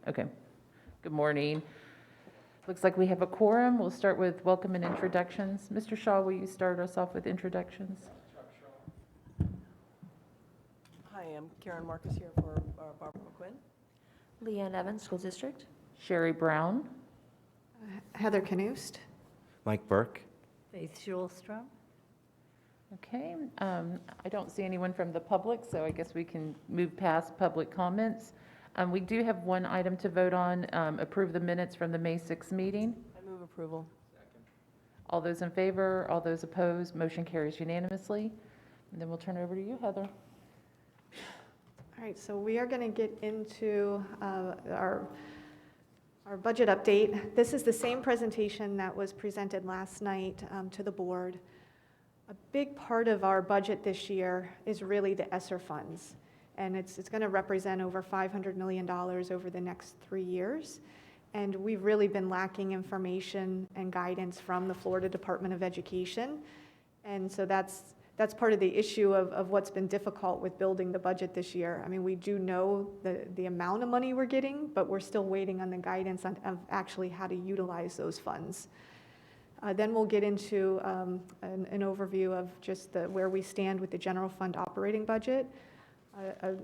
Okay. Good morning. Looks like we have a quorum. We'll start with welcome and introductions. Mr. Shaw, will you start us off with introductions? Hi, I'm Karen Marcus here for Barbara McQuinn. Leanne Evans, School District. Sherry Brown. Heather Knust. Mike Burke. Faith Schulstrom. Okay. I don't see anyone from the public, so I guess we can move past public comments. We do have one item to vote on, approve the minutes from the May 6th meeting. I move approval. All those in favor, all those opposed, motion carries unanimously. And then we'll turn it over to you, Heather. All right, so we are going to get into our budget update. This is the same presentation that was presented last night to the board. A big part of our budget this year is really the ESSER funds, and it's going to represent over $500 million over the next 3 years. And we've really been lacking information and guidance from the Florida Department of Education. And so that's part of the issue of what's been difficult with building the budget this year. I mean, we do know the amount of money we're getting, but we're still waiting on the guidance of actually how to utilize those funds. Then we'll get into an overview of just where we stand with the general fund operating budget,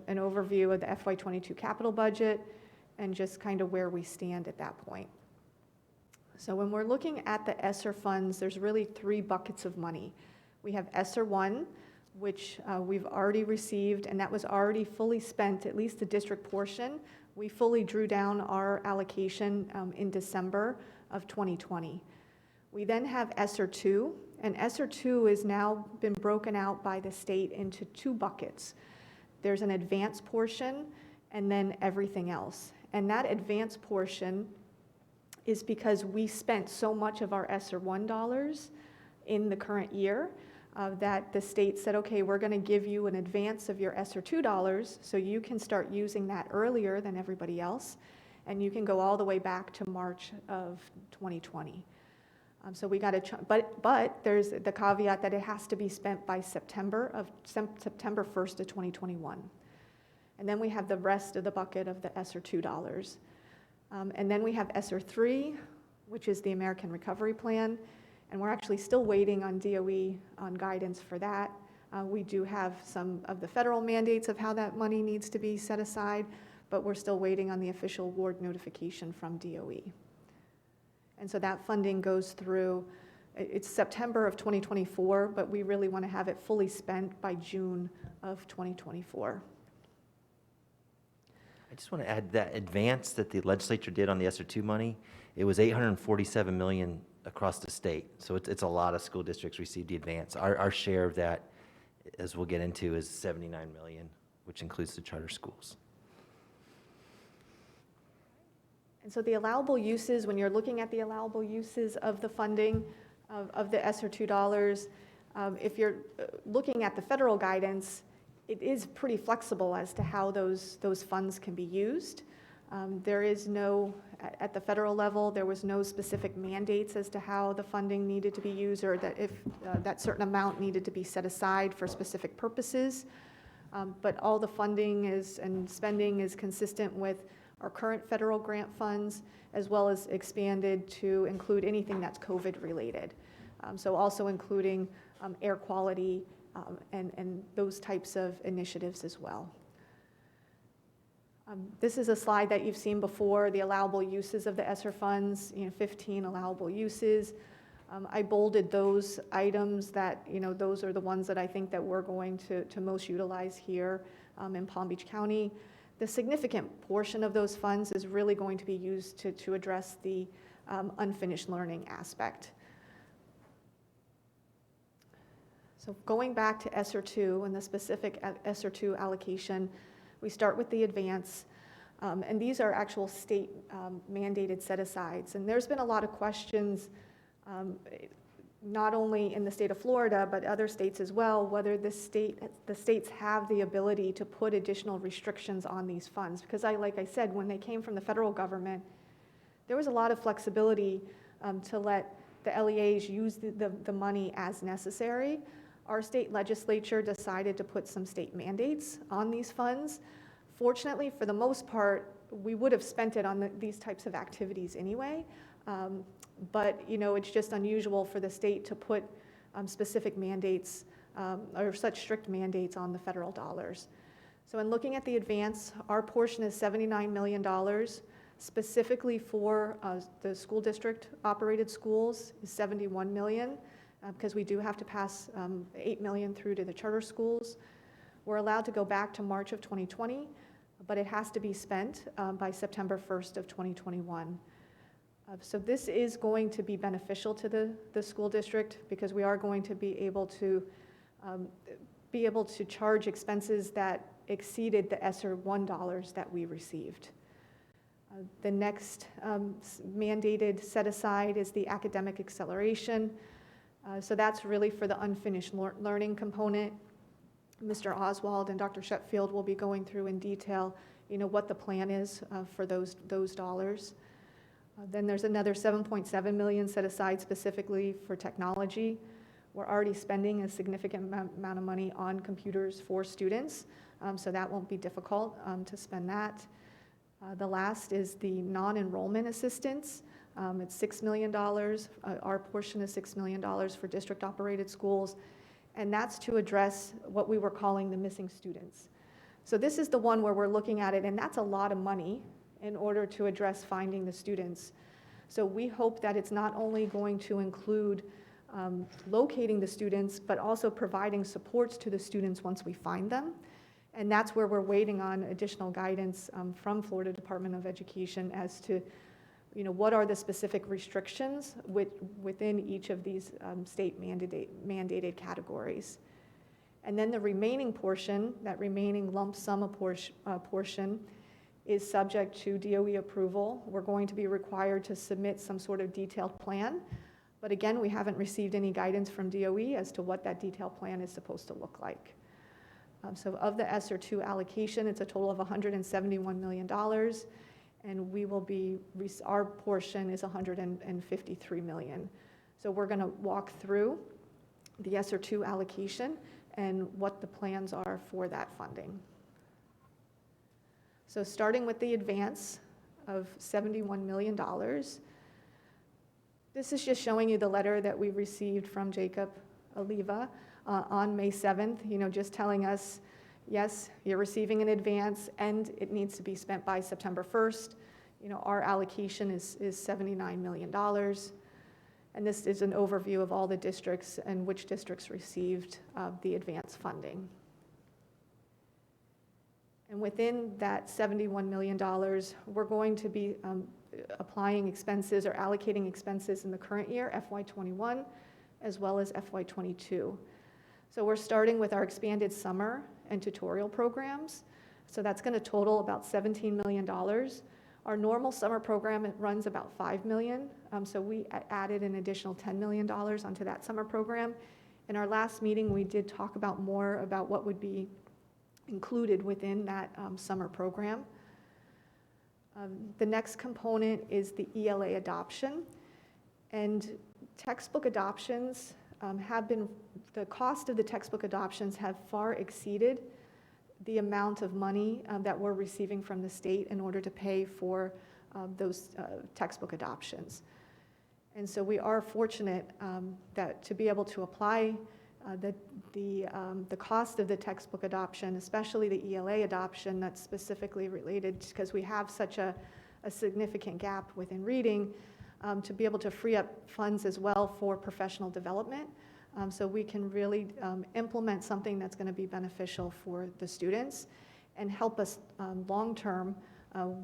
an overview of the FY22 capital budget, and just kind of where we stand at that point. So when we're looking at the ESSER funds, there's really 3 buckets of money. We have ESSER 1, which we've already received, and that was already fully spent, at least the district portion. We fully drew down our allocation in December of 2020. We then have ESSER 2, and ESSER 2 has now been broken out by the state into 2 buckets. There's an advanced portion and then everything else. And that advanced portion is because we spent so much of our ESSER 1 dollars in the current year that the state said, okay, we're going to give you an advance of your ESSER 2 dollars so you can start using that earlier than everybody else, and you can go all the way back to March of 2020. So we got to, but there's the caveat that it has to be spent by September 1st of 2021. And then we have the rest of the bucket of the ESSER 2 dollars. And then we have ESSER 3, which is the American Recovery Plan. And we're actually still waiting on DOE on guidance for that. We do have some of the federal mandates of how that money needs to be set aside, but we're still waiting on the official award notification from DOE. And so that funding goes through, it's September of 2024, but we really want to have it fully spent by June of 2024. I just want to add that advance that the legislature did on the ESSER 2 money, it was $847 million across the state. So it's a lot of school districts received the advance. Our share of that, as we'll get into, is $79 million, which includes the charter schools. And so the allowable uses, when you're looking at the allowable uses of the funding of the ESSER 2 dollars, if you're looking at the federal guidance, it is pretty flexible as to how those funds can be used. There is no, at the federal level, there was no specific mandates as to how the funding needed to be used, or that if that certain amount needed to be set aside for specific purposes. But all the funding and spending is consistent with our current federal grant funds, as well as expanded to include anything that's COVID related. So also including air quality and those types of initiatives as well. This is a slide that you've seen before, the allowable uses of the ESSER funds, 15 allowable uses. I bolded those items that, those are the ones that I think that we're going to most utilize here in Palm Beach County. The significant portion of those funds is really going to be used to address the unfinished learning aspect. So going back to ESSER 2 and the specific ESSER 2 allocation, we start with the advance, and these are actual state mandated set-asides. And there's been a lot of questions, not only in the state of Florida, but other states as well, whether the states have the ability to put additional restrictions on these funds. Because like I said, when they came from the federal government, there was a lot of flexibility to let the LEAs use the money as necessary. Our state legislature decided to put some state mandates on these funds. Fortunately, for the most part, we would have spent it on these types of activities anyway. But, it's just unusual for the state to put specific mandates or such strict mandates on the federal dollars. So in looking at the advance, our portion is $79 million. Specifically for the school district operated schools is $71 million because we do have to pass $8 million through to the charter schools. We're allowed to go back to March of 2020, but it has to be spent by September 1st of 2021. So this is going to be beneficial to the school district because we are going to be able to charge expenses that exceeded the ESSER $1 that we received. The next mandated set aside is the academic acceleration. So that's really for the unfinished learning component. Mr. Oswald and Dr. Sheffield will be going through in detail, what the plan is for those dollars. Then there's another $7.7 million set aside specifically for technology. We're already spending a significant amount of money on computers for students, so that won't be difficult to spend that. The last is the non-enrollment assistance. It's $6 million. Our portion is $6 million for district-operated schools, and that's to address what we were calling the missing students. So this is the one where we're looking at it, and that's a lot of money in order to address finding the students. So we hope that it's not only going to include locating the students, but also providing supports to the students once we find them. And that's where we're waiting on additional guidance from Florida Department of Education as to, what are the specific restrictions within each of these state mandated categories. And then the remaining portion, that remaining lump sum portion, is subject to DOE approval. We're going to be required to submit some sort of detailed plan. But again, we haven't received any guidance from DOE as to what that detailed plan is supposed to look like. So of the ESSER 2 allocation, it's a total of $171 million, and our portion is $153 million. So we're going to walk through the ESSER 2 allocation and what the plans are for that funding. So starting with the advance of $71 million, this is just showing you the letter that we received from Jacob Oliva on May 7th, just telling us, yes, you're receiving an advance and it needs to be spent by September 1st. Our allocation is $79 million. And this is an overview of all the districts and which districts received the advance funding. And within that $71 million, we're going to be applying expenses or allocating expenses in the current year, FY21, as well as FY22. So we're starting with our expanded summer and tutorial programs. So that's going to total about $17 million. Our normal summer program, it runs about $5 million. So we added an additional $10 million onto that summer program. In our last meeting, we did talk about more about what would be included within that summer program. The next component is the ELA adoption. And textbook adoptions the cost of the textbook adoptions have far exceeded the amount of money that we're receiving from the state in order to pay for those textbook adoptions. And so we are fortunate that to be able to apply the cost of the textbook adoption, especially the ELA adoption that's specifically related, because we have such a significant gap within reading, to be able to free up funds as well for professional development. So we can really implement something that's going to be beneficial for the students and help us long-term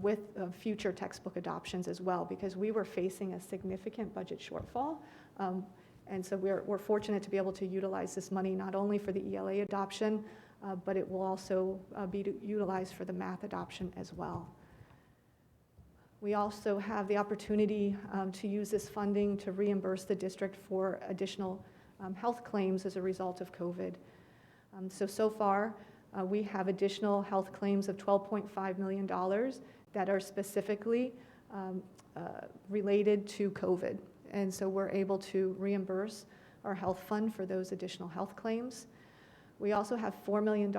with future textbook adoptions as well, because we were facing a significant budget shortfall. And so we're fortunate to be able to utilize this money not only for the ELA adoption, but it will also be utilized for the math adoption as well. We also have the opportunity to use this funding to reimburse the district for additional health claims as a result of COVID. So far, we have additional health claims of $12.5 million that are specifically related to COVID. And so we're able to reimburse our health fund for those additional health claims. We also have $4 million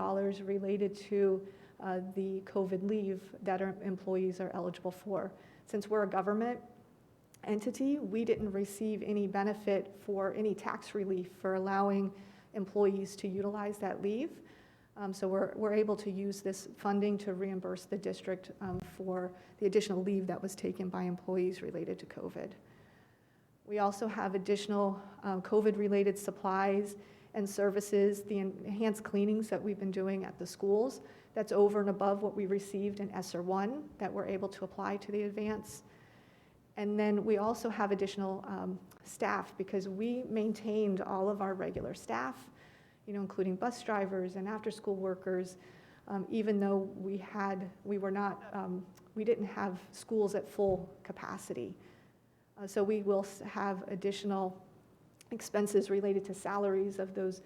related to the COVID leave that our employees are eligible for. Since we're a government entity, we didn't receive any benefit for any tax relief for allowing employees to utilize that leave. So we're able to use this funding to reimburse the district for the additional leave that was taken by employees related to COVID. We also have additional COVID-related supplies and services, the enhanced cleanings that we've been doing at the schools. That's over and above what we received in ESSER 1 that we're able to apply to the advance. And then we also have additional staff because we maintained all of our regular staff, including bus drivers and after-school workers, even though we didn't have schools at full capacity. So we will have additional expenses related to salaries of those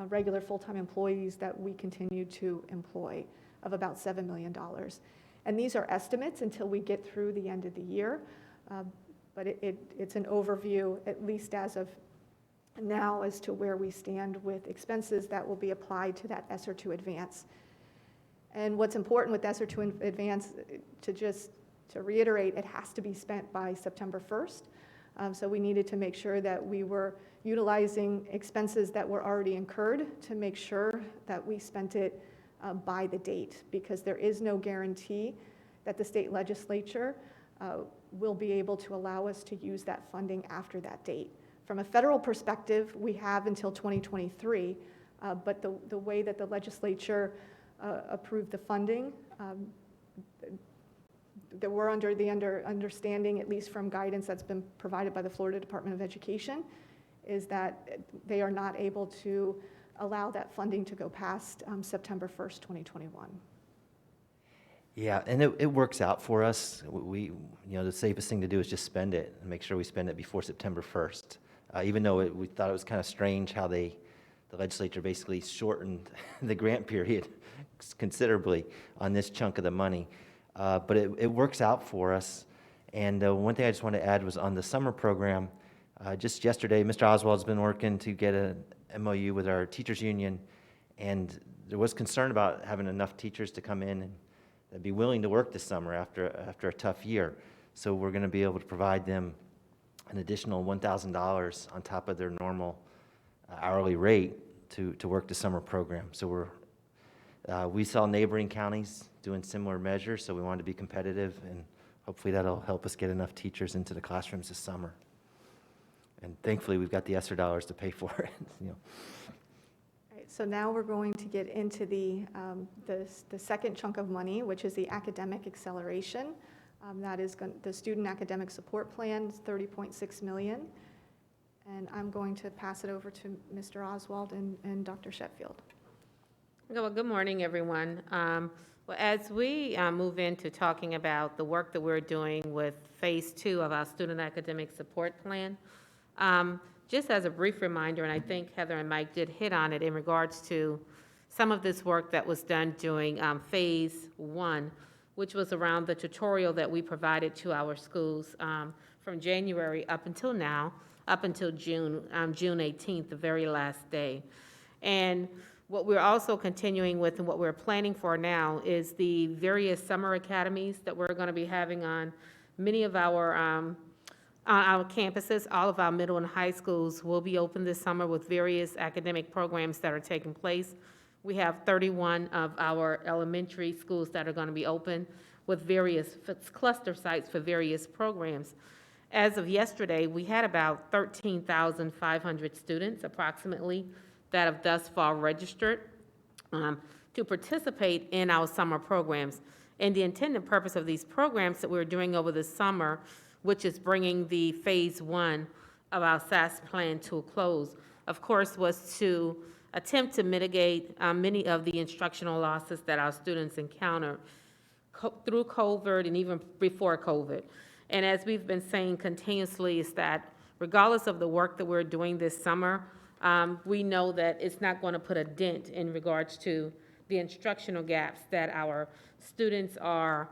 regular full-time employees that we continue to employ of about $7 million. And these are estimates until we get through the end of the year, but it's an overview, at least as of now, as to where we stand with expenses that will be applied to that ESSER 2 advance. And what's important with ESSER 2 advance, to reiterate, it has to be spent by September 1st. So we needed to make sure that we were utilizing expenses that were already incurred to make sure that we spent it by the date, because there is no guarantee that the state legislature will be able to allow us to use that funding after that date. From a federal perspective, we have until 2023, but the way that the legislature approved the funding, that we're under the understanding, at least from guidance that's been provided by the Florida Department of Education, is that they are not able to allow that funding to go past September 1st, 2021. Yeah, and it works out for us. The safest thing to do is just spend it and make sure we spend it before September 1st. Even though we thought it was kind of strange how the legislature basically shortened the grant period considerably on this chunk of the money. But it works out for us. And one thing I just want to add was on the summer program, just yesterday, Mr. Oswald's been working to get an MOU with our teachers union, and there was concern about having enough teachers to come in and be willing to work this summer after a tough year. So we're going to be able to provide them an additional $1,000 on top of their normal hourly rate to work the summer program. So we saw neighboring counties doing similar measures, so we wanted to be competitive, and hopefully that'll help us get enough teachers into the classrooms this summer. And thankfully, we've got the ESSER dollars to pay for it. All right, so now we're going to get into the second chunk of money, which is the academic acceleration. That is the student academic support plan, is $30.6 million. And I'm going to pass it over to Mr. Oswald and Dr. Sheffield. Well, good morning, everyone. Well, as we move into talking about the work that we're doing with Phase 2 of our Student Academic Support Plan, just as a brief reminder, and I think Heather and Mike did hit on it in regards to some of this work that was done during Phase 1, which was around the tutorial that we provided to our schools from January up until now, up until June 18th, the very last day. And what we're also continuing with and what we're planning for now is the various summer academies that we're going to be having on many of our campuses. All of our middle and high schools will be open this summer with various academic programs that are taking place. We have 31 of our elementary schools that are going to be open with various cluster sites for various programs. As of yesterday, we had about 13,500 students approximately that have thus far registered to participate in our summer programs. And the intended purpose of these programs that we're doing over the summer, which is bringing the Phase 1 of our SASP plan to a close, of course, was to attempt to mitigate many of the instructional losses that our students encounter through COVID and even before COVID. And as we've been saying continuously, is that regardless of the work that we're doing this summer, we know that it's not going to put a dent in regards to the instructional gaps that our students are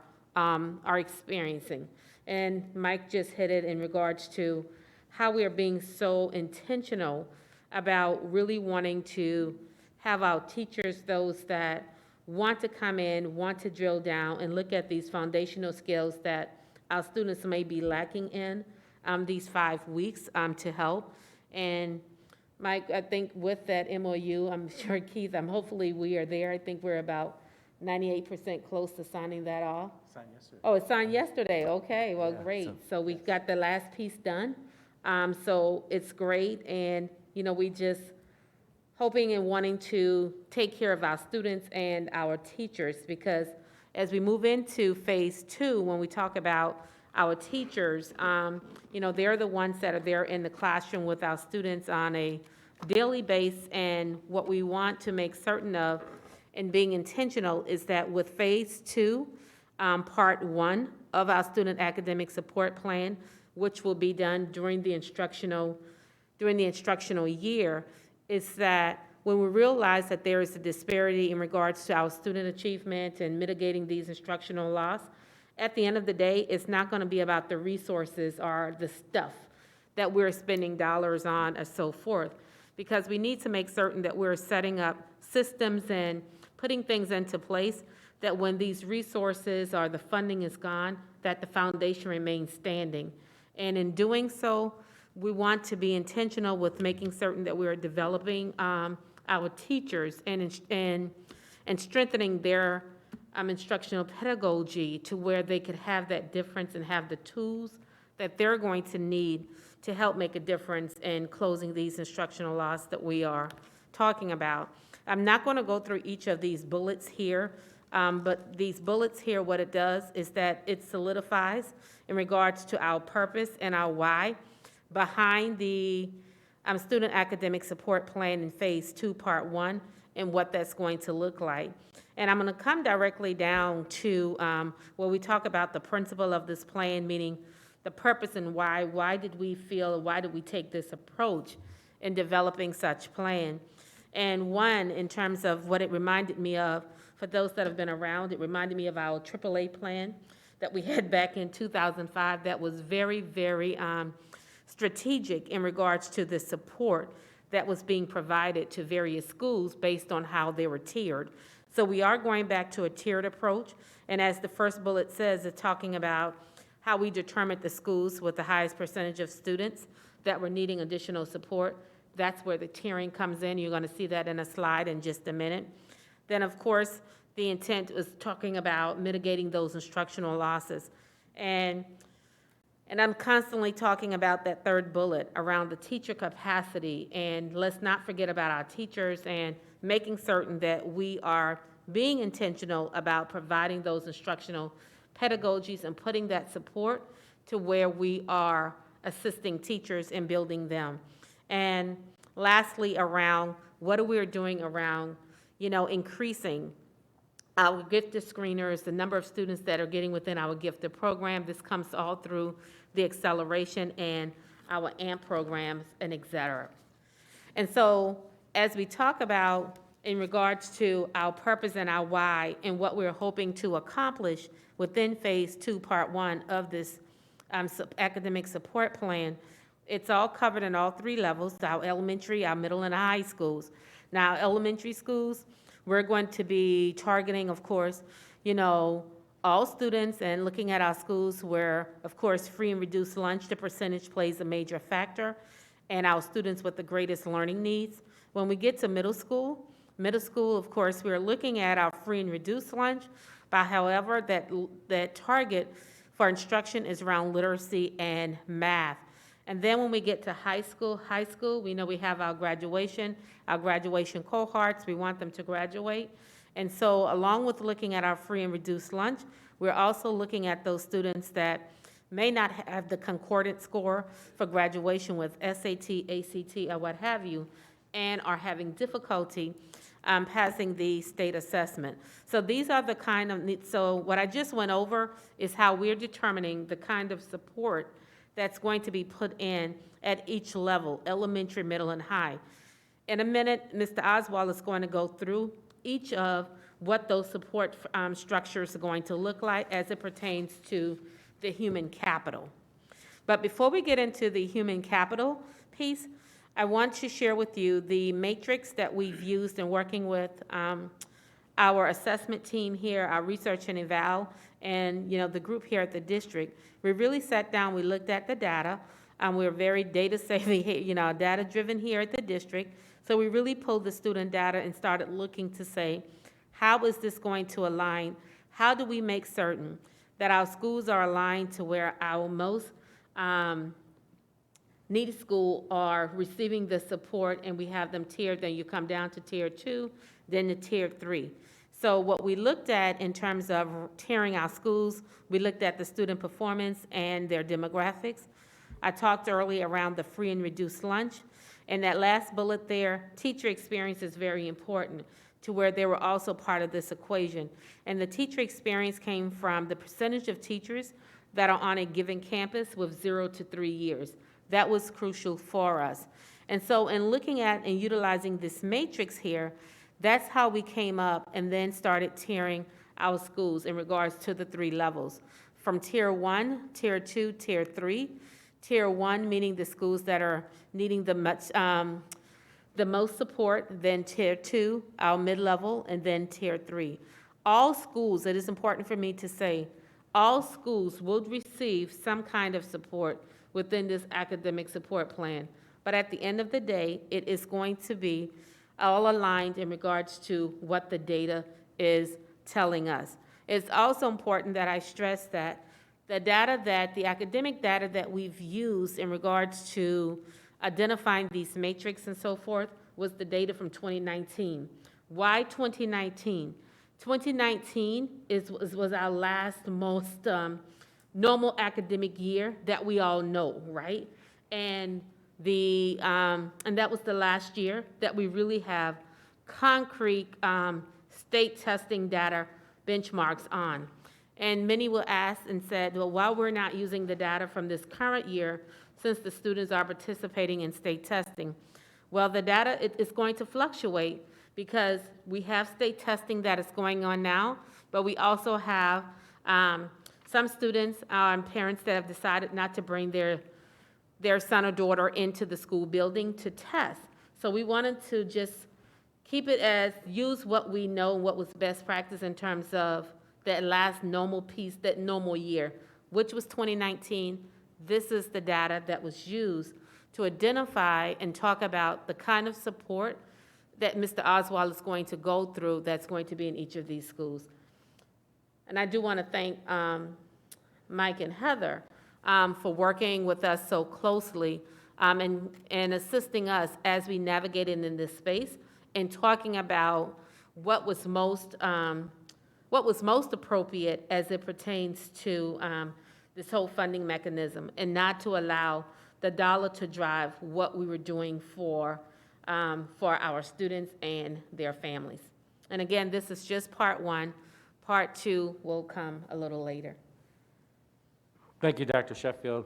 experiencing. And Mike just hit it in regards to how we are being so intentional about really wanting to have our teachers, those that want to come in, want to drill down and look at these foundational skills that our students may be lacking in these 5 weeks to help. And Mike, I think with that MOU, I'm sure Keith, hopefully we are there. I think we're about 98% close to signing that off. Signed yesterday. Oh, it's signed yesterday, okay, well, Yeah, great. so- So we got the last piece done. So it's great, and, we just hoping and wanting to take care of our students and our teachers, because as we move into phase 2, when we talk about our teachers, they're the ones that are there in the classroom with our students on a daily basis, and what we want to make certain of and being intentional is that with phase 2, part 1 of our student academic support plan, which will be done during the instructional year, is that when we realize that there is a disparity in regards to our student achievement and mitigating these instructional loss, at the end of the day, it's not going to be about the resources or the stuff that we're spending dollars on and so forth, because we need to make certain that we're setting up systems and putting things into place that when these resources or the funding is gone, that the foundation remains standing. And in doing so, we want to be intentional with making certain that we are developing our teachers and strengthening their instructional pedagogy to where they could have that difference and have the tools that they're going to need to help make a difference in closing these instructional loss that we are talking about. I'm not going to go through each of these bullets here, but these bullets here, what it does is that it solidifies in regards to our purpose and our why behind the student academic support plan in phase 2, part 1, and what that's going to look like. And I'm going to come directly down to where we talk about the principle of this plan, meaning the purpose and why. Why did we feel, why did we take this approach in developing such plan? And one, in terms of what it reminded me of, for those that have been around, it reminded me of our AAA plan that we had back in 2005 that was very, very strategic in regards to the support that was being provided to various schools based on how they were tiered. So we are going back to a tiered approach, and as the first bullet says, it's talking about how we determined the schools with the highest percentage of students that were needing additional support. That's where the tiering comes in. You're going to see that in a slide in just a minute. Then, of course, the intent was talking about mitigating those instructional losses. And I'm constantly talking about that third bullet around the teacher capacity, and let's not forget about our teachers and making certain that we are being intentional about providing those instructional pedagogies and putting that support to where we are assisting teachers and building them. And lastly, around what are we doing around, increasing our gifted screeners, the number of students that are getting within our gifted program. This comes all through the acceleration and our AMP programs and et cetera. And so as we talk about in regards to our purpose and our why and what we're hoping to accomplish within phase 2, part 1 of this academic support plan, it's all covered in all 3 levels, our elementary, our middle, and high schools. Now, elementary schools, we're going to be targeting, of course, all students and looking at our schools where, of course, free and reduced lunch, the percentage plays a major factor, and our students with the greatest learning needs. When we get to middle school, of course, we're looking at our free and reduced lunch, but however, that target for instruction is around literacy and math. And then when we get to high school, we know we have our graduation cohorts, we want them to graduate. And so along with looking at our free and reduced lunch, we're also looking at those students that may not have the concordant score for graduation with SAT, ACT, or what have you, and are having difficulty passing the state assessment. So these are the kind of, so what I just went over is how we're determining the kind of support that's going to be put in at each level, elementary, middle, and high. In a minute, Mr. Oswald is going to go through each of what those support structures are going to look like as it pertains to the human capital. But before we get into the human capital piece, I want to share with you the matrix that we've used in working with our assessment team here, our research and eval, and, the group here at the district, we really sat down, we looked at the data. We're very data savvy, data driven here at the district. So we really pulled the student data and started looking to say, how is this going to align? How do we make certain that our schools are aligned to where our most needy school are receiving the support, and we have them tiered, then you come down to tier 2, then to tier 3. So what we looked at in terms of tiering our schools, we looked at the student performance and their demographics. I talked earlier around the free and reduced lunch, and that last bullet there, teacher experience is very important to where they were also part of this equation. And the teacher experience came from the percentage of teachers that are on a given campus with 0 to 3 years. That was crucial for us. And so in looking at and utilizing this matrix here, that's how we came up and then started tiering our schools in regards to the 3 levels. From tier 1, tier 2, tier 3. Tier 1 meaning the schools that are needing the most support, then tier 2, our mid-level, and then tier 3. All schools, it is important for me to say, all schools will receive some kind of support within this academic support plan. But at the end of the day, it is going to be all aligned in regards to what the data is telling us. It's also important that I stress that the academic data that we've used in regards to identifying these matrix and so forth was the data from 2019. Why 2019? 2019 was our last most normal academic year that we all know, right? And that was the last year that we really have concrete state testing data benchmarks on. And many will ask and said, well, why we're not using the data from this current year since the students are participating in state testing? Well, the data is going to fluctuate because we have state testing that is going on now, but we also have some students and parents that have decided not to bring their son or daughter into the school building to test. So we wanted to just keep it as use what we know, what was best practice in terms of that last normal piece, that normal year, which was 2019. This is the data that was used to identify and talk about the kind of support that Mr. Oswald is going to go through that's going to be in each of these schools. And I do want to thank Mike and Heather for working with us so closely and assisting us as we navigated in this space and talking about what was most appropriate as it pertains to this whole funding mechanism, and not to allow the dollar to drive what we were doing for our students and their families. And again, this is just part 1. Part 2 will come a little later. Thank you, Dr. Sheffield.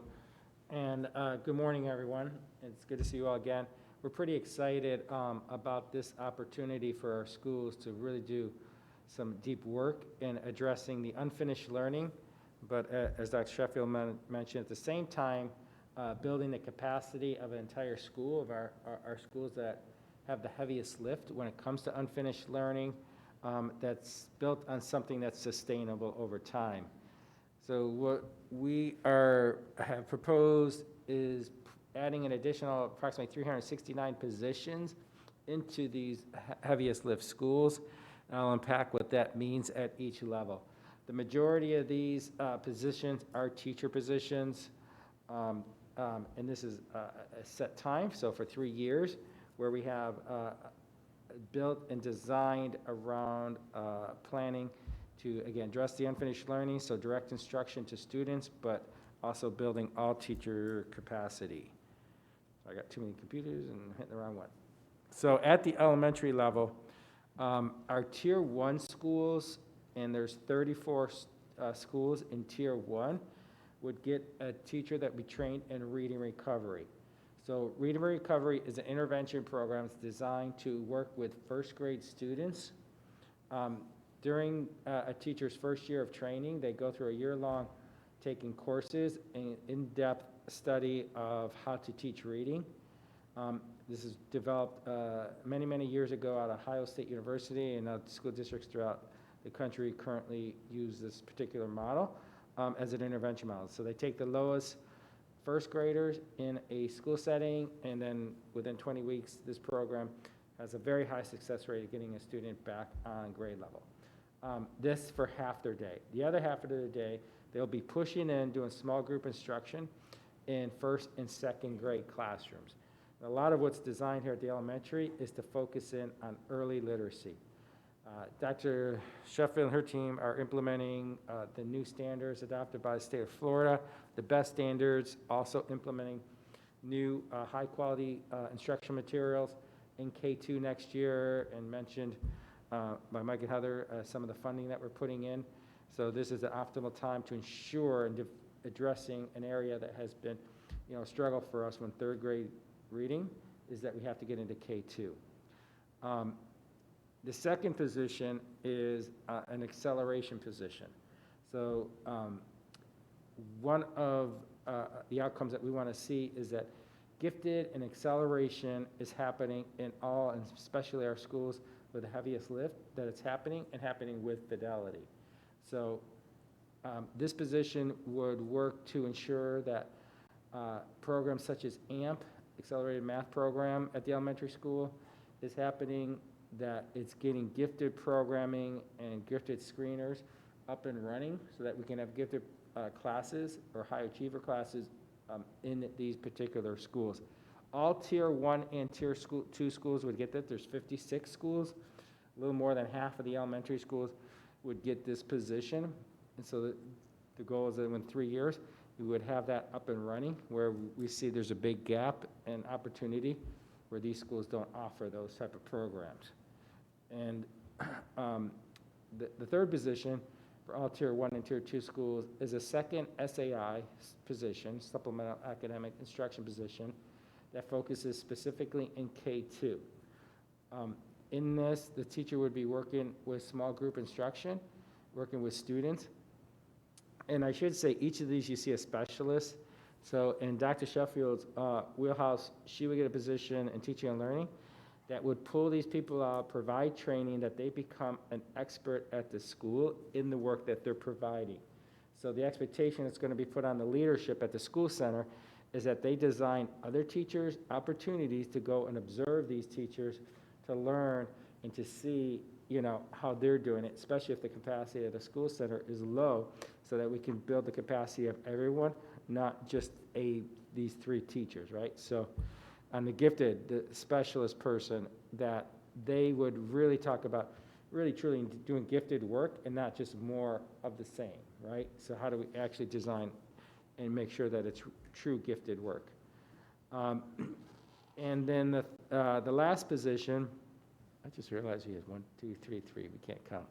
And good morning, everyone. It's good to see you all again. We're pretty excited about this opportunity for our schools to really do some deep work in addressing the unfinished learning, but as Dr. Sheffield mentioned, at the same time, building the capacity of an entire school, of our schools that have the heaviest lift when it comes to unfinished learning, that's built on something that's sustainable over time. So what we have proposed is adding an additional approximately 369 positions into these heaviest lift schools. I'll unpack what that means at each level. The majority of these positions are teacher positions, and this is a set time, so for 3 years, where we have built and designed around planning to, again, address the unfinished learning, so direct instruction to students, but also building all teacher capacity. So I got too many computers and I'm hitting the wrong one. So at the elementary level, our tier 1 schools, and there's 34 schools in tier 1, would get a teacher that we trained in reading recovery. So reading recovery is an intervention program designed to work with first grade students. During a teacher's first year of training, they go through a year-long taking courses and in-depth study of how to teach reading. This is developed many, many years ago out of Ohio State University, and school districts throughout the country currently use this particular model as an intervention model. So they take the lowest first graders in a school setting, and then within 20 weeks, this program has a very high success rate of getting a student back on grade level. This for half their day. The other half of their day, they'll be pushing in, doing small group instruction in first and second grade classrooms. A lot of what's designed here at the elementary is to focus in on early literacy. Dr. Sheffield and her team are implementing the new standards adopted by the state of Florida, the best standards, also implementing new high-quality instruction materials in K2 next year, and mentioned by Mike and Heather some of the funding that we're putting in. So this is the optimal time to ensure and addressing an area that has been, a struggle for us when third grade reading is that we have to get into K2. The second position is an acceleration position. So one of the outcomes that we want to see is that gifted and acceleration is happening in all, and especially our schools with the heaviest lift, that it's happening and happening with fidelity. So this position would work to ensure that programs such as AMP, Accelerated Math Program at the elementary school, is happening, that it's getting gifted programming and gifted screeners up and running so that we can have gifted classes or high achiever classes in these particular schools. All Tier 1 and Tier 2 schools would get that. There's 56 schools. A little more than half of the elementary schools would get this position. And so the goal is that in 3 years, we would have that up and running, where we see there's a big gap and opportunity where these schools don't offer those type of programs. And the third position for all Tier 1 and Tier 2 schools is a second SAI position, Supplemental Academic Instruction position, that focuses specifically in K2. In this, the teacher would be working with small group instruction, working with students. And I should say, each of these you see a specialist. So in Dr. Sheffield's wheelhouse, she would get a position in teaching and learning that would pull these people out, provide training, that they become an expert at the school in the work that they're providing. So the expectation that's going to be put on the leadership at the school center is that they design other teachers opportunities to go and observe these teachers, to learn and to see, how they're doing it, especially if the capacity of the school center is low, so that we can build the capacity of everyone, not just these 3 teachers, right? So on the gifted, the specialist person, that they would really talk about really truly doing gifted work and not just more of the same, right? So how do we actually design and make sure that it's true gifted work? And then the last position, I just realized we had 1, 2, 3, 3. We can't count.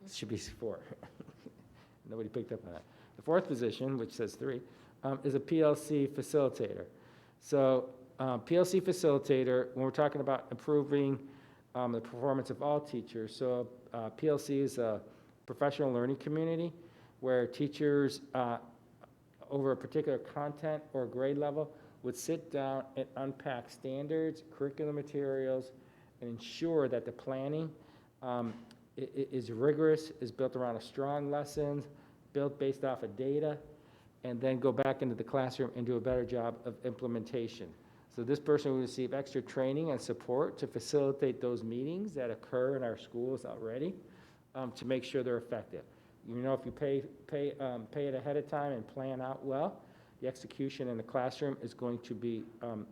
It should be 4. Nobody picked up on that. The fourth position, which says 3, is a PLC facilitator. So PLC facilitator, when we're talking about improving the performance of all teachers, so PLC is a professional learning community where teachers over a particular content or grade level would sit down and unpack standards, curriculum materials, and ensure that the planning is rigorous, is built around a strong lessons, built based off of data, and then go back into the classroom and do a better job of implementation. So this person will receive extra training and support to facilitate those meetings that occur in our schools already, to make sure they're effective. If you pay it ahead of time and plan out well, the execution in the classroom is going to be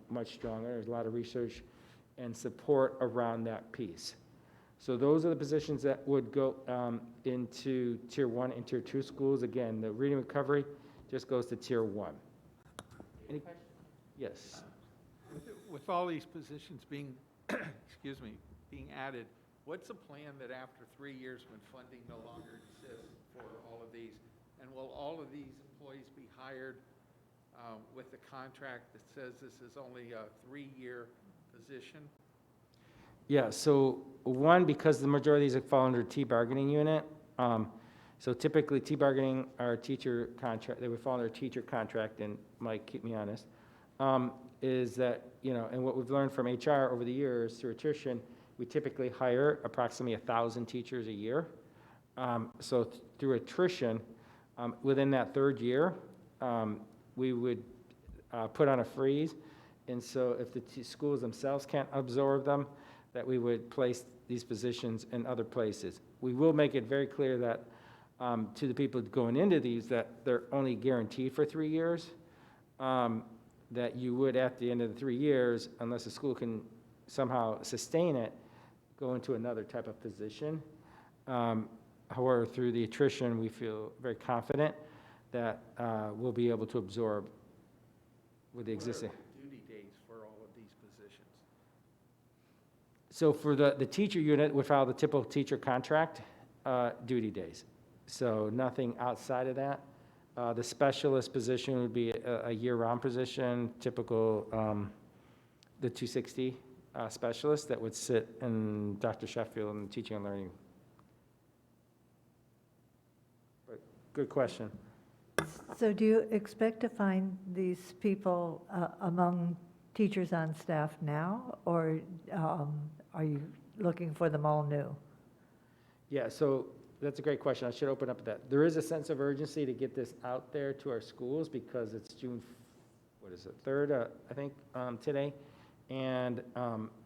much stronger. There's a lot of research and support around that piece. So those are the positions that would go into Tier 1 and Tier 2 schools. Again, the reading recovery just goes to Tier 1. Any questions? Yes. With all these positions being, being added, what's the plan that after 3 years, when funding no longer exists for all of these, and will all of these employees be hired with a contract that says this is only a 3-year position? Yeah, so one, because the majority of these fall under T bargaining unit, so typically T bargaining are teacher contract, they would fall under teacher contract, and Mike, keep me honest. is that, and what we've learned from HR over the years through attrition, we typically hire approximately 1,000 teachers a year. So through attrition, within that third year, we would put on a freeze. And so if the schools themselves can't absorb them, that we would place these positions in other places. We will make it very clear that to the people going into these, that they're only guaranteed for 3 years, that you would, at the end of the 3 years, unless the school can somehow sustain it, go into another type of position. However, through the attrition, we feel very confident that we'll be able to absorb with the existing. What are the duty days for all of these positions? So for the teacher unit, we follow the typical teacher contract duty days. So nothing outside of that. The specialist position would be a year-round position, typical, the 260 specialist that would sit in Dr. Sheffield in teaching and learning. But good question. So do you expect to find these people among teachers on staff now, or are you looking for them all new? Yeah, so that's a great question. I should open up that. There is a sense of urgency to get this out there to our schools because it's June, 3rd, I think, today. And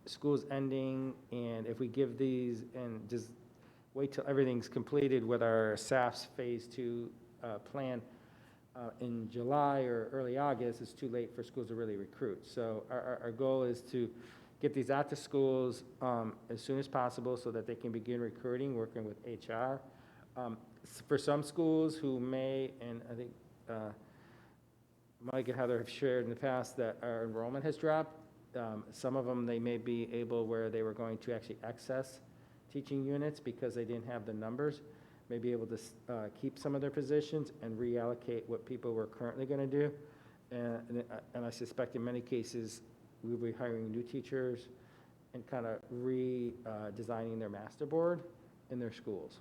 school's ending, and if we give these and just wait till everything's completed with our SASP Phase 2 plan in July or early August, it's too late for schools to really recruit. So our goal is to get these out to schools as soon as possible so that they can begin recruiting, working with HR. For some schools who may, and I think Mike and Heather have shared in the past that our enrollment has dropped, some of them, they may be able where they were going to actually access teaching units because they didn't have the numbers, may be able to keep some of their positions and reallocate what people were currently going to do. And I suspect in many cases, we'll be hiring new teachers and kind of redesigning their master board in their schools.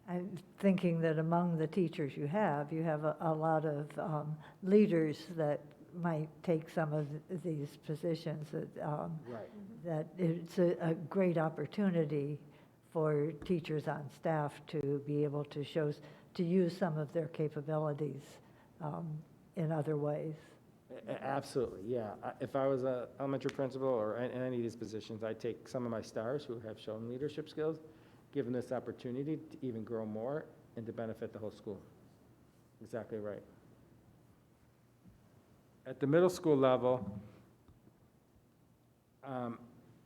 I'm thinking that among the teachers you have a lot of leaders that might take some of these positions, Right. that it's a great opportunity for teachers on staff to be able to to use some of their capabilities in other ways. Absolutely, yeah. If I was an elementary principal or in any of these positions, I'd take some of my stars who have shown leadership skills, give them this opportunity to even grow more and to benefit the whole school. Exactly right. At the middle school level,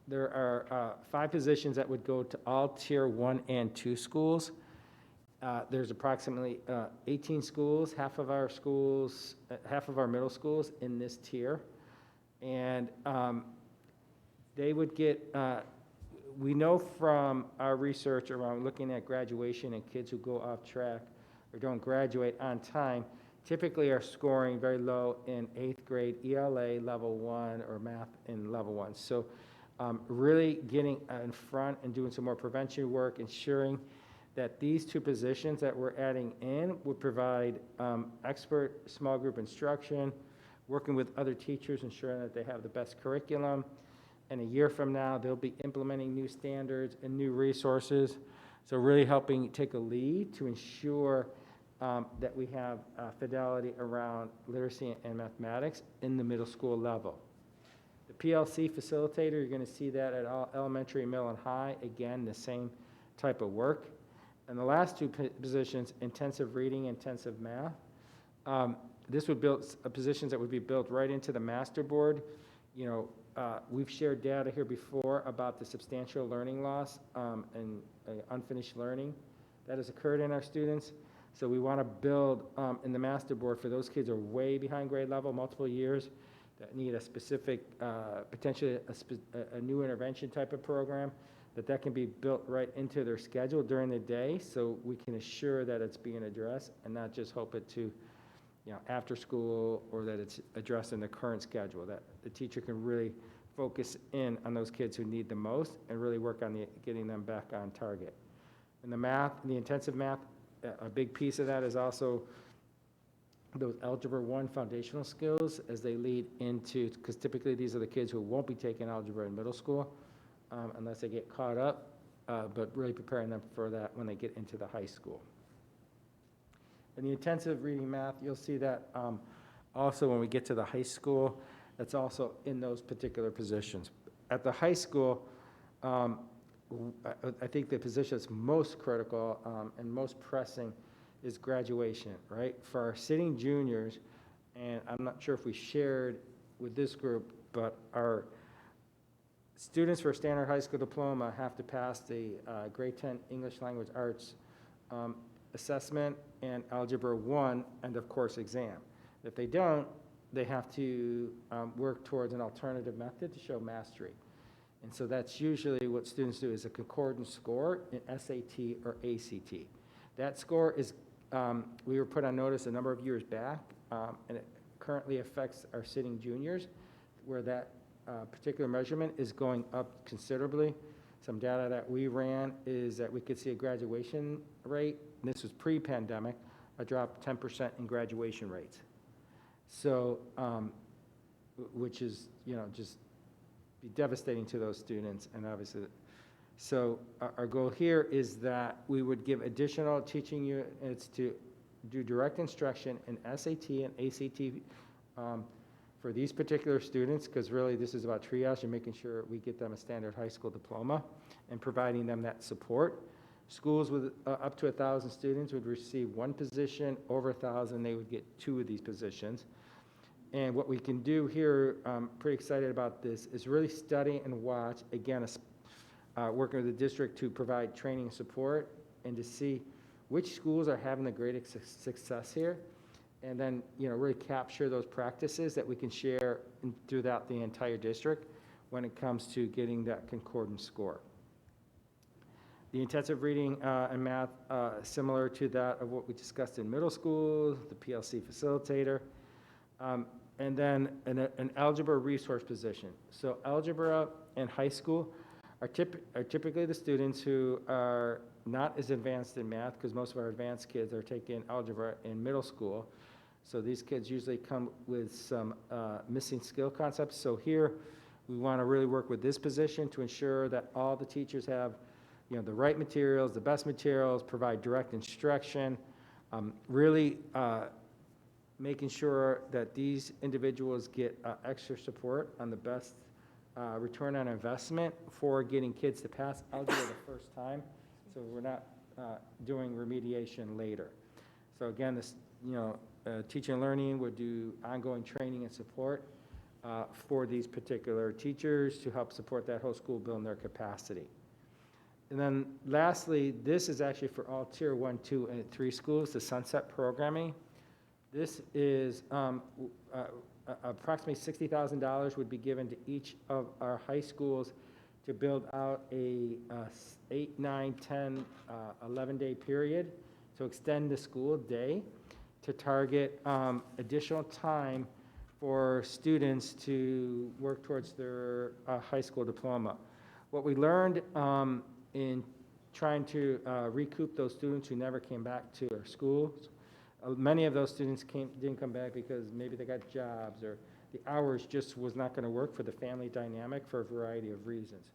there are 5 positions that would go to all Tier 1 and 2 schools. There's approximately 18 schools, half of our middle schools in this tier. And they would get, we know from our research around looking at graduation and kids who go off track or don't graduate on time, typically are scoring very low in 8th grade ELA level 1 or math in level 1. So really getting in front and doing some more prevention work, ensuring that these 2 positions that we're adding in would provide expert small group instruction, working with other teachers, ensuring that they have the best curriculum. And a year from now, they'll be implementing new standards and new resources. So really helping take a lead to ensure that we have fidelity around literacy and mathematics in the middle school level. The PLC facilitator, you're going to see that at all elementary, middle, and high. Again, the same type of work. And the last 2 positions, intensive reading, intensive math. This would build positions that would be built right into the master board. We've shared data here before about the substantial learning loss and unfinished learning that has occurred in our students. So we want to build in the master board for those kids who are way behind grade level, multiple years, that need a specific, potentially a new intervention type of program, that can be built right into their schedule during the day so we can assure that it's being addressed and not just hope it to, after school, or that it's addressed in the current schedule, that the teacher can really focus in on those kids who need the most and really work on getting them back on target. And the intensive math, a big piece of that is also those Algebra 1 foundational skills as they lead into, because typically these are the kids who won't be taking algebra in middle school unless they get caught up, but really preparing them for that when they get into the high school. In the intensive reading math, you'll see that also when we get to the high school, that's also in those particular positions. At the high school, I think the position that's most critical and most pressing is graduation, right? For our sitting juniors, and I'm not sure if we shared with this group, but our students for standard high school diploma have to pass the grade 10 English language arts assessment and Algebra 1 end of course exam. If they don't, they have to work towards an alternative method to show mastery. And so that's usually what students do, is a concordance score in SAT or ACT. That score is, we were put on notice a number of years back, and it currently affects our sitting juniors, where that particular measurement is going up considerably. Some data that we ran is that we could see a graduation rate, and this was pre-pandemic, a drop 10% in graduation rates. So, which is, just be devastating to those students, and obviously, so our goal here is that we would give additional teaching units to do direct instruction in SAT and ACT for these particular students, because really this is about triage and making sure we get them a standard high school diploma and providing them that support. Schools with up to 1,000 students would receive one position, over 1,000 they would get 2 of these positions. And what we can do here, I'm pretty excited about this, is really study and watch, again, working with the district to provide training and support and to see which schools are having the greatest success here, and then, really capture those practices that we can share throughout the entire district when it comes to getting that concordance score. The intensive reading and math, similar to that of what we discussed in middle school, the PLC facilitator, and then an algebra resource position. So algebra in high school are typically the students who are not as advanced in math, because most of our advanced kids are taking algebra in middle school. So these kids usually come with some missing skill concepts. So here, we want to really work with this position to ensure that all the teachers have, the right materials, the best materials, provide direct instruction, really making sure that these individuals get extra support on the best return on investment for getting kids to pass algebra the first time, so we're not doing remediation later. So again, this, teaching and learning would do ongoing training and support for these particular teachers to help support that whole school building their capacity. And then lastly, this is actually for all Tier 1, 2, and 3 schools, the Sunset Programming. This is approximately $60,000 would be given to each of our high schools to build out a 8, 9, 10, 11-day period to extend the school day to target additional time for students to work towards their high school diploma. What we learned in trying to recoup those students who never came back to our schools, many of those students didn't come back because maybe they got jobs or the hours just was not going to work for the family dynamic for a variety of reasons.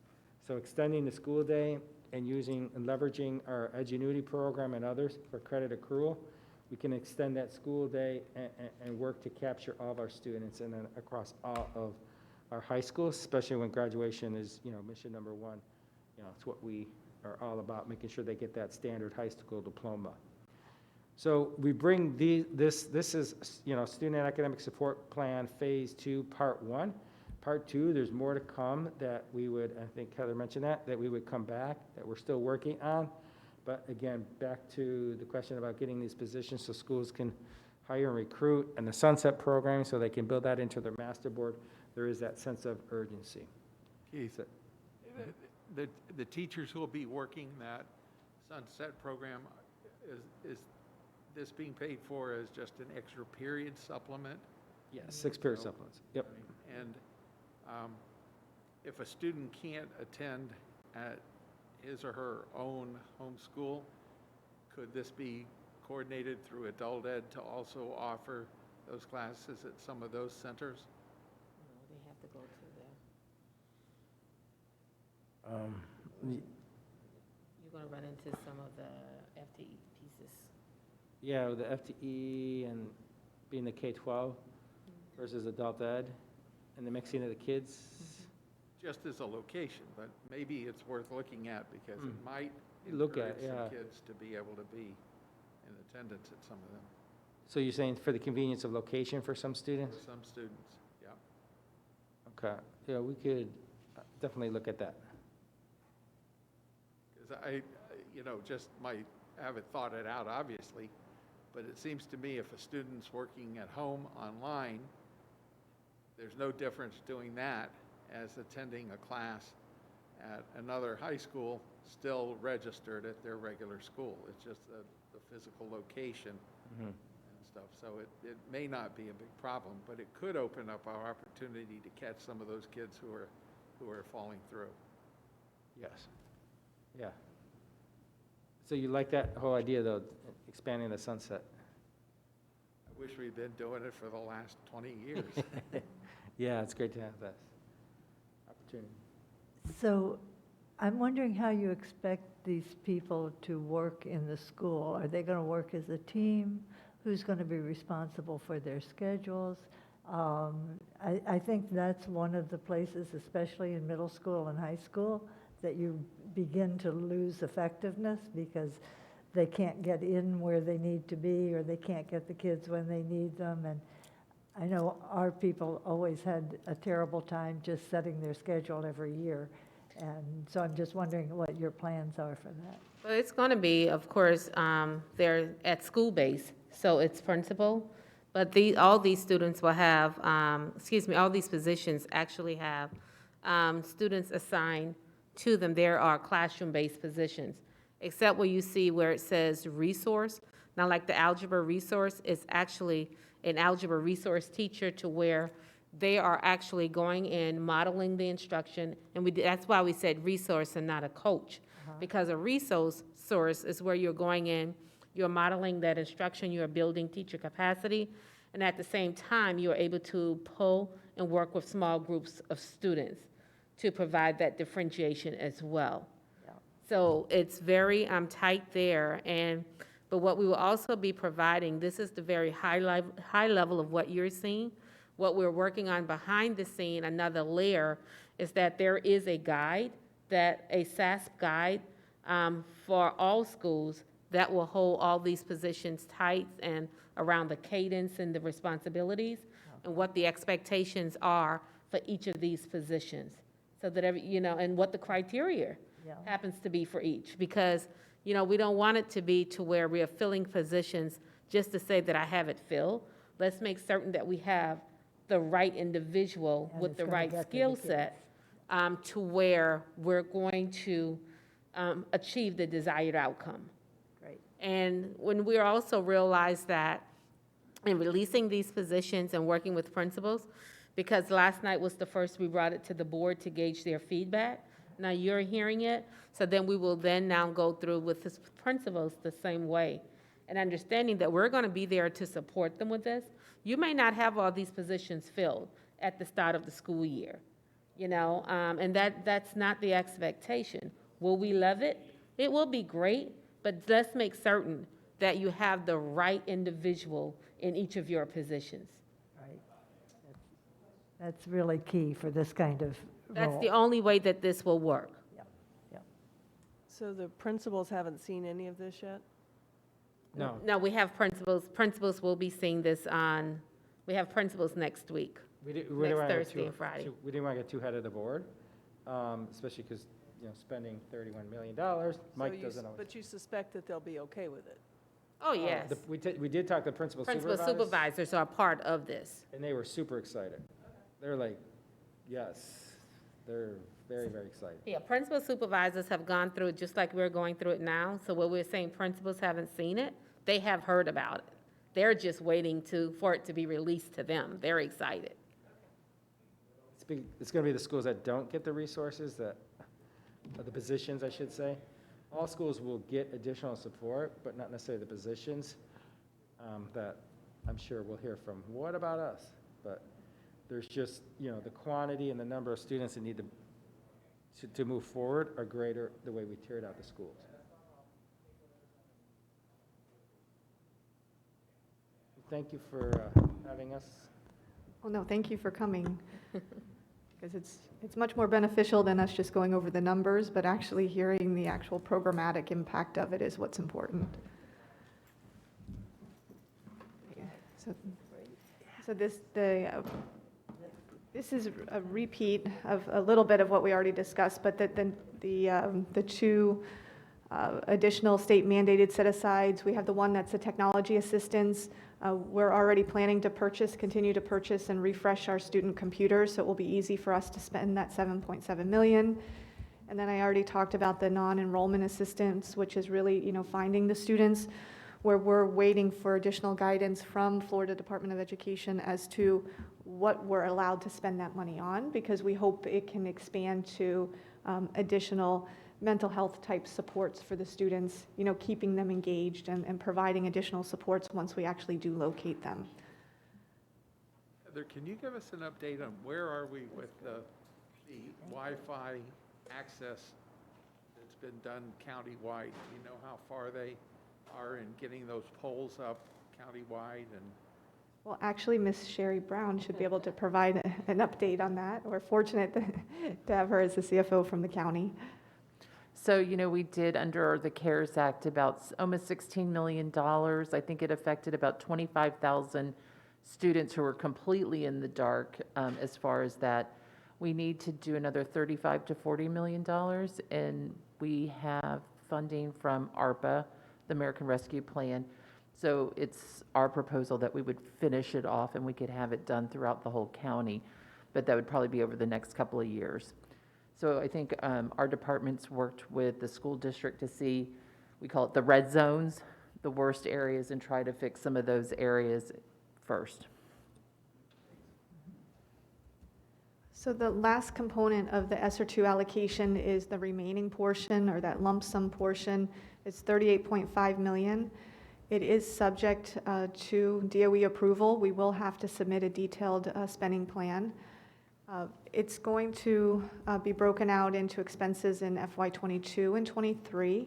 So extending the school day and leveraging our Edgenuity program and others for credit accrual, we can extend that school day and work to capture all of our students and then across all of our high schools, especially when graduation is, mission number 1. It's what we are all about, making sure they get that standard high school diploma. So we bring this is, Student Academic Support Plan Phase 2, Part 1. Part 2, there's more to come that we would, I think Heather mentioned that we would come back, that we're still working on. But again, back to the question about getting these positions so schools can hire and recruit, and the Sunset Program so they can build that into their master board, there is that sense of urgency. Keith, the teachers who will be working that Sunset Program, is this being paid for as just an extra period supplement? Yes, 6 period supplements. Yep. And if a student can't attend at his or her own home school, could this be coordinated through adult ed to also offer those classes at some of those centers? No, they have to go to the, Y- you're going to run into some of the FTE pieces. Yeah, with the FTE and being the K-12 versus adult ed, and the mixing of the kids. Just as a location, but maybe it's worth looking at because it might Look at, encourage some yeah. kids to be able to be in attendance at some of them, So you're saying for the convenience of location for some students? for some students, yeah. Okay, yeah, we could definitely look at that. Because just haven't thought it out, obviously, but it seems to me if a student's working at home online, there's no difference doing that as attending a class at another high school, still registered at their regular school. It's just the physical location and stuff. So it may not be a big problem, but it could open up our opportunity to catch some of those kids who are falling through. Yes, yeah. So you like that whole idea, though, expanding the sunset? I wish we'd been doing it for the last 20 years. Yeah, it's great to have that opportunity. So I'm wondering how you expect these people to work in the school. Are they going to work as a team? Who's going to be responsible for their schedules? I think that's one of the places, especially in middle school and high school, that you begin to lose effectiveness because they can't get in where they need to be, or they can't get the kids when they need them. And I know our people always had a terrible time just setting their schedule every year. And so I'm just wondering what your plans are for that. Well, it's going to be, of course, they're at school base, so it's principal. But all these students will have, all these positions actually have students assigned to them. There are classroom-based positions, except where you see where it says resource. Now, like the algebra resource is actually an algebra resource teacher to where they are actually going in, modeling the instruction, and that's why we said resource and not a coach. Because a resource is where you're going in, you're modeling that instruction, you're building teacher capacity, and at the same time, you're able to pull and work with small groups of students to provide that differentiation as well. Yeah. So it's very tight there, but what we will also be providing, this is the very high level of what you're seeing. What we're working on behind the scene, another layer, is that there is a guide, a SASP guide for all schools that will hold all these positions tight and around the cadence and the responsibilities and what the expectations are for each of these positions. So that, and what the criteria happens to be for each. Because, we don't want it to be to where we are filling positions just to say that I have it filled. Let's make certain that we have the right individual And with it's the gonna right get to the skill kids. set to where we're going to achieve the desired outcome. Great. And when we also realize that in releasing these positions and working with principals, because last night was the first we brought it to the board to gauge their feedback. Now you're hearing it, so then we will then now go through with the principals the same way. And understanding that we're going to be there to support them with this. You may not have all these positions filled at the start of the school year, and that's not the expectation. Will we love it? It will be great, but let's make certain that you have the right individual in each of your positions. Right. That's really key for this kind of That's role. the only way that this will work. So the principals haven't seen any of this yet? No, No, we have principals. Principals will be seeing this we have principals next week. we didn't Next want to get Thursday and Friday. we didn't want to get too ahead of the board, especially because, spending $31 million, Mike doesn't always. But you suspect that they'll be okay with it? Oh, yes. We did talk to principal Principal supervisors, supervisors are part of this. and they were super excited. They're like, yes, they're very, very excited. Yeah, principal supervisors have gone through it just like we're going through it now. So what we're saying, principals haven't seen it, they have heard about it. They're just waiting for it to be released to them. They're excited. It's going to be the schools that don't get the resources, or the positions, I should say, all schools will get additional support, but not necessarily the positions that I'm sure we'll hear from. What about us? But there's just, the quantity and the number of students that need to move forward are greater the way we tiered out the schools. Thank you for having us. Well, no, thank you for coming, because it's much more beneficial than us just going over the numbers, but actually hearing the actual programmatic impact of it is what's important. So this is a repeat of a little bit of what we already discussed, but the two additional state mandated set-asides, we have the one that's a technology assistance. We're already planning to continue to purchase and refresh our student computers, so it will be easy for us to spend that $7.7 million. And then I already talked about the non-enrollment assistance, which is really, finding the students, where we're waiting for additional guidance from Florida Department of Education as to what we're allowed to spend that money on, because we hope it can expand to additional mental health type supports for the students, keeping them engaged and providing additional supports once we actually do locate them. Heather, can you give us an update on where are we with the Wi-Fi access that's been done countywide? Do you know how far they are in getting those poles up countywide? And Well, actually, Ms. Sherry Brown should be able to provide an update on that. We're fortunate to have her as the CFO from the county. So, we did under the CARES Act about almost $16 million. I think it affected about 25,000 students who were completely in the dark as far as that. We need to do another $35 to $40 million, and we have funding from ARPA, the American Rescue Plan. So it's our proposal that we would finish it off and we could have it done throughout the whole county, but that would probably be over the next couple of years. So I think our departments worked with the school district to see, we call it the red zones, the worst areas, and try to fix some of those areas first. So the last component of the ESSER 2 allocation is the remaining portion, or that lump sum portion. It's $38.5 million. It is subject to DOE approval. We will have to submit a detailed spending plan. It's going to be broken out into expenses in FY22 and 23.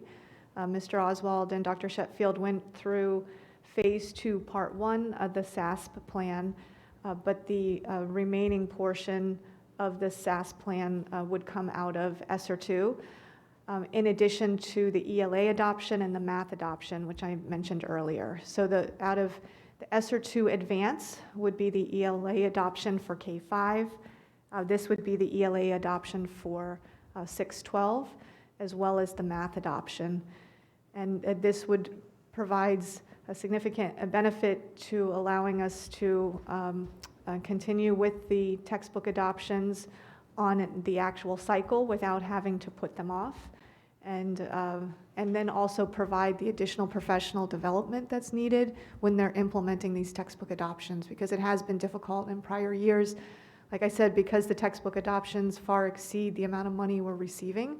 Mr. Oswald and Dr. Sheffield went through Phase 2, Part 1 of the SASP plan, but the remaining portion of the SASP plan would come out of ESSER 2, in addition to the ELA adoption and the math adoption, which I mentioned earlier. So out of the ESSER 2 advance would be the ELA adoption for K-5. This would be the ELA adoption for 6-12, as well as the math adoption. And this would provides a significant benefit to allowing us to continue with the textbook adoptions on the actual cycle without having to put them off. And then also provide the additional professional development that's needed when they're implementing these textbook adoptions, because it has been difficult in prior years. Like I said, because the textbook adoptions far exceed the amount of money we're receiving,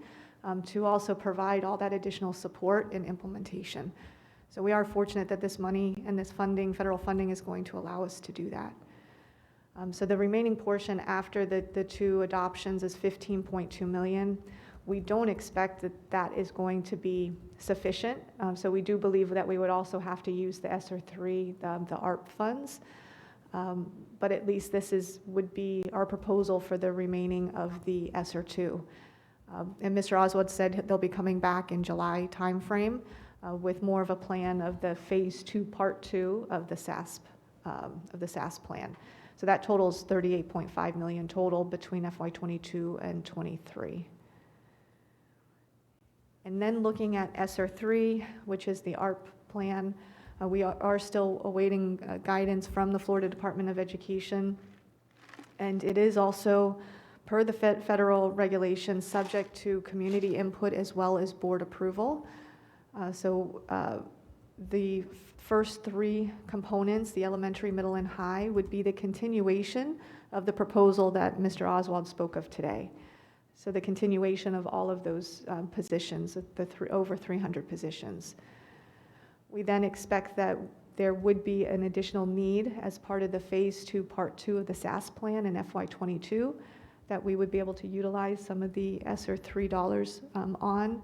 to also provide all that additional support in implementation. So we are fortunate that this money and this funding, federal funding, is going to allow us to do that. So the remaining portion after the two adoptions is $15.2 million. We don't expect that is going to be sufficient. So we do believe that we would also have to use the ESSER 3, the ARP funds. But at least this would be our proposal for the remaining of the ESSER 2. And Mr. Oswald said they'll be coming back in July timeframe with more of a plan of the Phase 2, Part 2 of the SASP plan. So that totals $38.5 million total between FY22 and 23. And then looking at ESSER 3, which is the ARP plan, we are still awaiting guidance from the Florida Department of Education. And it is also, per the federal regulations, subject to community input as well as board approval. The first three components, the elementary, middle, and high, would be the continuation of the proposal that Mr. Oswald spoke of today. So the continuation of all of those positions, over 300 positions. We then expect that there would be an additional need as part of the Phase 2, Part 2 of the SASP plan in FY22, that we would be able to utilize some of the ESSER $3 on,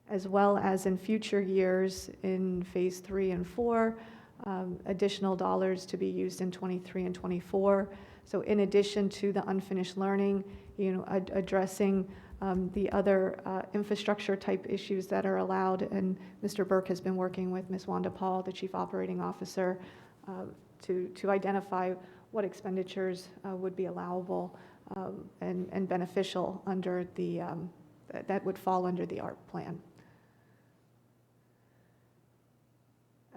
as well as in future years in Phase 3 and 4, additional dollars to be used in 23 and 24. So in addition to the unfinished learning, addressing the other infrastructure type issues that are allowed, and Mr. Burke has been working with Ms. Wanda Paul, the Chief Operating Officer, to identify what expenditures would be allowable and beneficial under the, that would fall under the ARP plan.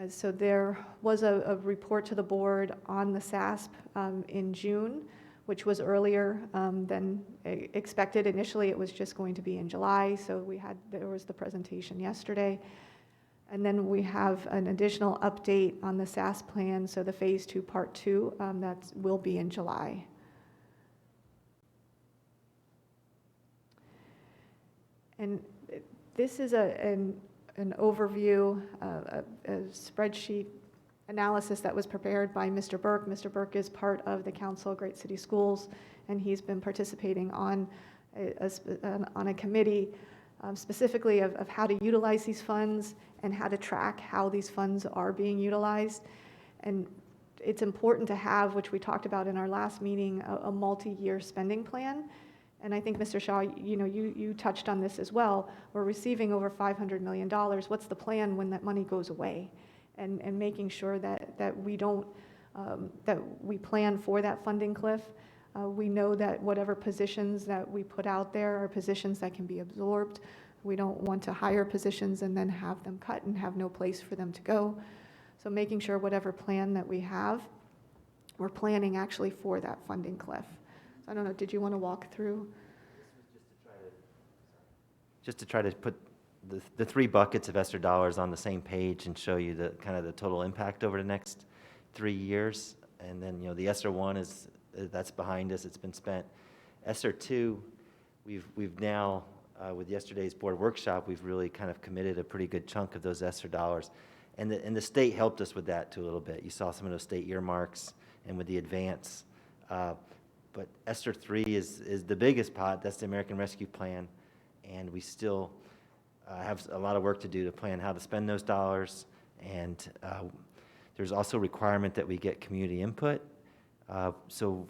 So there was a report to the board on the SASP in June, which was earlier than expected. Initially, it was just going to be in July, so there was the presentation yesterday. And then we have an additional update on the SASP plan, so the Phase 2, Part 2, that will be in July. And this is an overview, a spreadsheet analysis that was prepared by Mr. Burke. Mr. Burke is part of the Council of Great City Schools, and he's been participating on a committee specifically of how to utilize these funds and how to track how these funds are being utilized. And it's important to have, which we talked about in our last meeting, a multi-year spending plan. And I think, Mr. Shaw, you touched on this as well. We're receiving over $500 million. What's the plan when that money goes away? And making sure that we don't, that we plan for that funding cliff. We know that whatever positions that we put out there are positions that can be absorbed. We don't want to hire positions and then have them cut and have no place for them to go. So making sure whatever plan that we have, we're planning actually for that funding cliff. I don't know, did you want to walk through? Just to try to put the three buckets of ESSER dollars on the same page and show you the kind of the total impact over the next 3 years. And then, the ESSER 1 that's behind us, it's been spent. ESSER 2, we've now, with yesterday's board workshop, we've really kind of committed a pretty good chunk of those ESSER dollars. And the state helped us with that too a little bit. You saw some of those state earmarks and with the advance. But ESSER 3 is the biggest pot. That's the American Rescue Plan. And we still have a lot of work to do to plan how to spend those dollars. And there's also a requirement that we get community input. So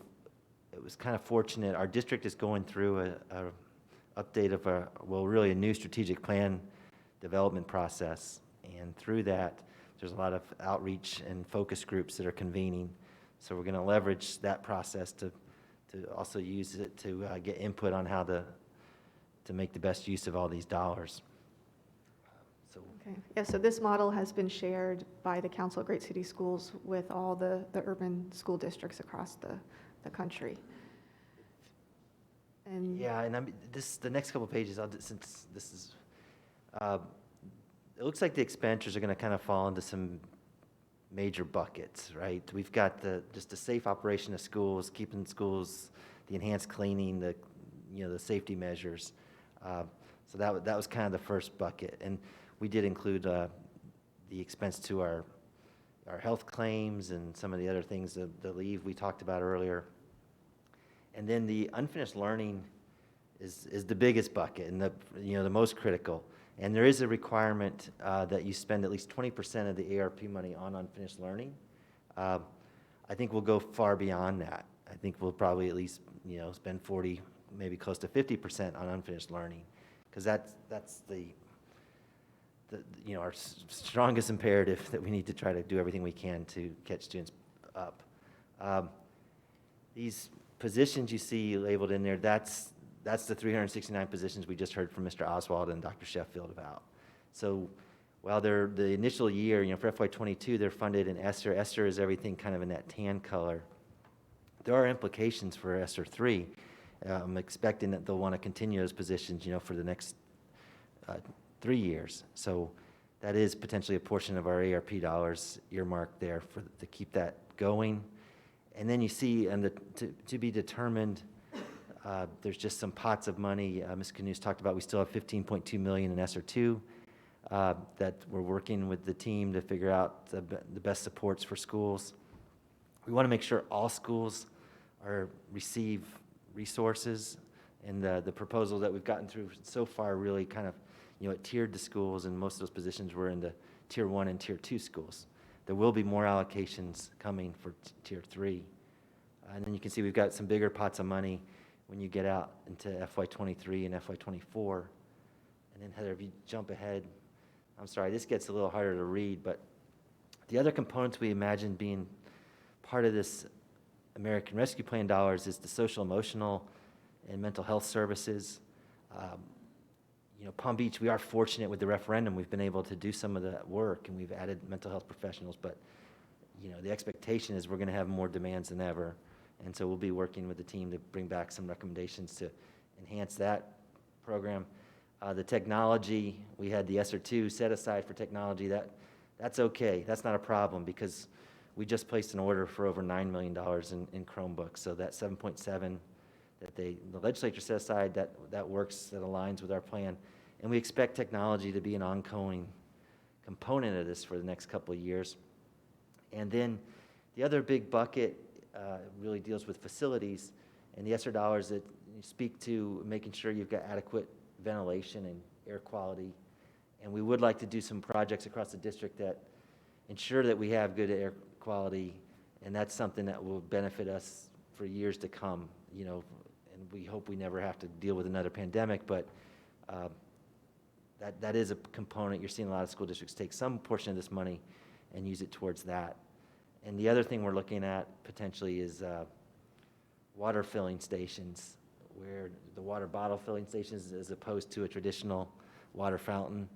it was kind of fortunate. Our district is going through a update of really a new strategic plan development process. And through that, there's a lot of outreach and focus groups that are convening. So we're going to leverage that process to also use it to get input on how to make the best use of all these dollars. Okay. Yeah, so this model has been shared by the Council of Great City Schools with all the urban school districts across the country. And Yeah, and the next couple of pages, since this is, it looks like the expenditures are going to kind of fall into some major buckets, right? We've got just the safe operation of schools, keeping schools, the enhanced cleaning, the safety measures. So that was kind of the first bucket, and we did include the expense to our health claims and some of the other things, the leave we talked about earlier. And then the unfinished learning is the biggest bucket and the most critical. And there is a requirement that you spend at least 20% of the ARP money on unfinished learning. I think we'll go far beyond that. I think we'll probably at least spend 40, maybe close to 50% on unfinished learning, because that's our strongest imperative, that we need to try to do everything we can to catch students up. These positions you see labeled in there, that's the 369 positions we just heard from Mr. Oswald and Dr. Sheffield about. So while the initial year, for FY22, they're funded in ESSER. ESSER is everything kind of in that tan color. There are implications for ESSER 3. I'm expecting that they'll want to continue those positions, for the next 3 years. So that is potentially a portion of our ARP dollars earmarked there to keep that going. And then you see, and to be determined, There's just some pots of money. Ms. Canoes talked about, we still have $15.2 million in ESSER 2 that we're working with the team to figure out the best supports for schools. We want to make sure all schools receive resources, and the proposal that we've gotten through so far really kind of, it tiered the schools, and most of those positions were in the Tier 1 and Tier 2 schools. There will be more allocations coming for Tier 3. And then you can see we've got some bigger pots of money when you get out into FY23 and FY24. And then Heather, if you jump ahead, I'm sorry, this gets a little harder to read, but the other components we imagine being part of this American Rescue Plan dollars is the social, emotional, and mental health services. Palm Beach, we are fortunate with the referendum. We've been able to do some of that work, and we've added mental health professionals, but the expectation is we're going to have more demands than ever. And so we'll be working with the team to bring back some recommendations to enhance that program. The technology, we had the ESSER 2 set aside for technology. That's okay. That's not a problem because we just placed an order for over $9 million in Chromebooks. So that 7.7 that the legislature set aside, that works, that aligns with our plan. And we expect technology to be an ongoing component of this for the next couple of years. And then the other big bucket really deals with facilities and the ESSER dollars that speak to making sure you've got adequate ventilation and air quality. And we would like to do some projects across the district that ensure that we have good air quality, and that's something that will benefit us for years to come, and we hope we never have to deal with another pandemic, but that is a component. You're seeing a lot of school districts take some portion of this money and use it towards that. And the other thing we're looking at potentially is water filling stations, where the water bottle filling stations as opposed to a traditional water fountain.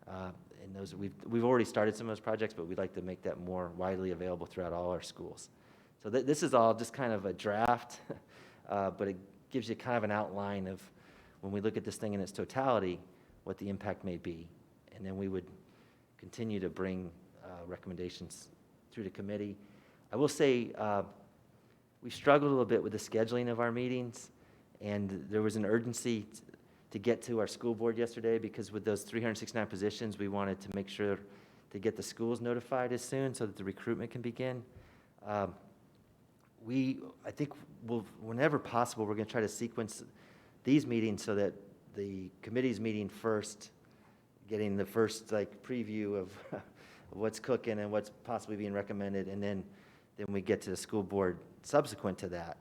And those we've already started some of those projects, but we'd like to make that more widely available throughout all our schools. So this is all just kind of a draft, but it gives you kind of an outline of when we look at this thing in its totality, what the impact may be. And then we would continue to bring recommendations through the committee. I will say we struggled a little bit with the scheduling of our meetings, and there was an urgency to get to our school board yesterday because with those 369 positions, we wanted to make sure to get the schools notified as soon so that the recruitment can begin. I think whenever possible, we're going to try to sequence these meetings so that the committee's meeting first, getting the first preview of what's cooking and what's possibly being recommended, and then we get to the school board subsequent to that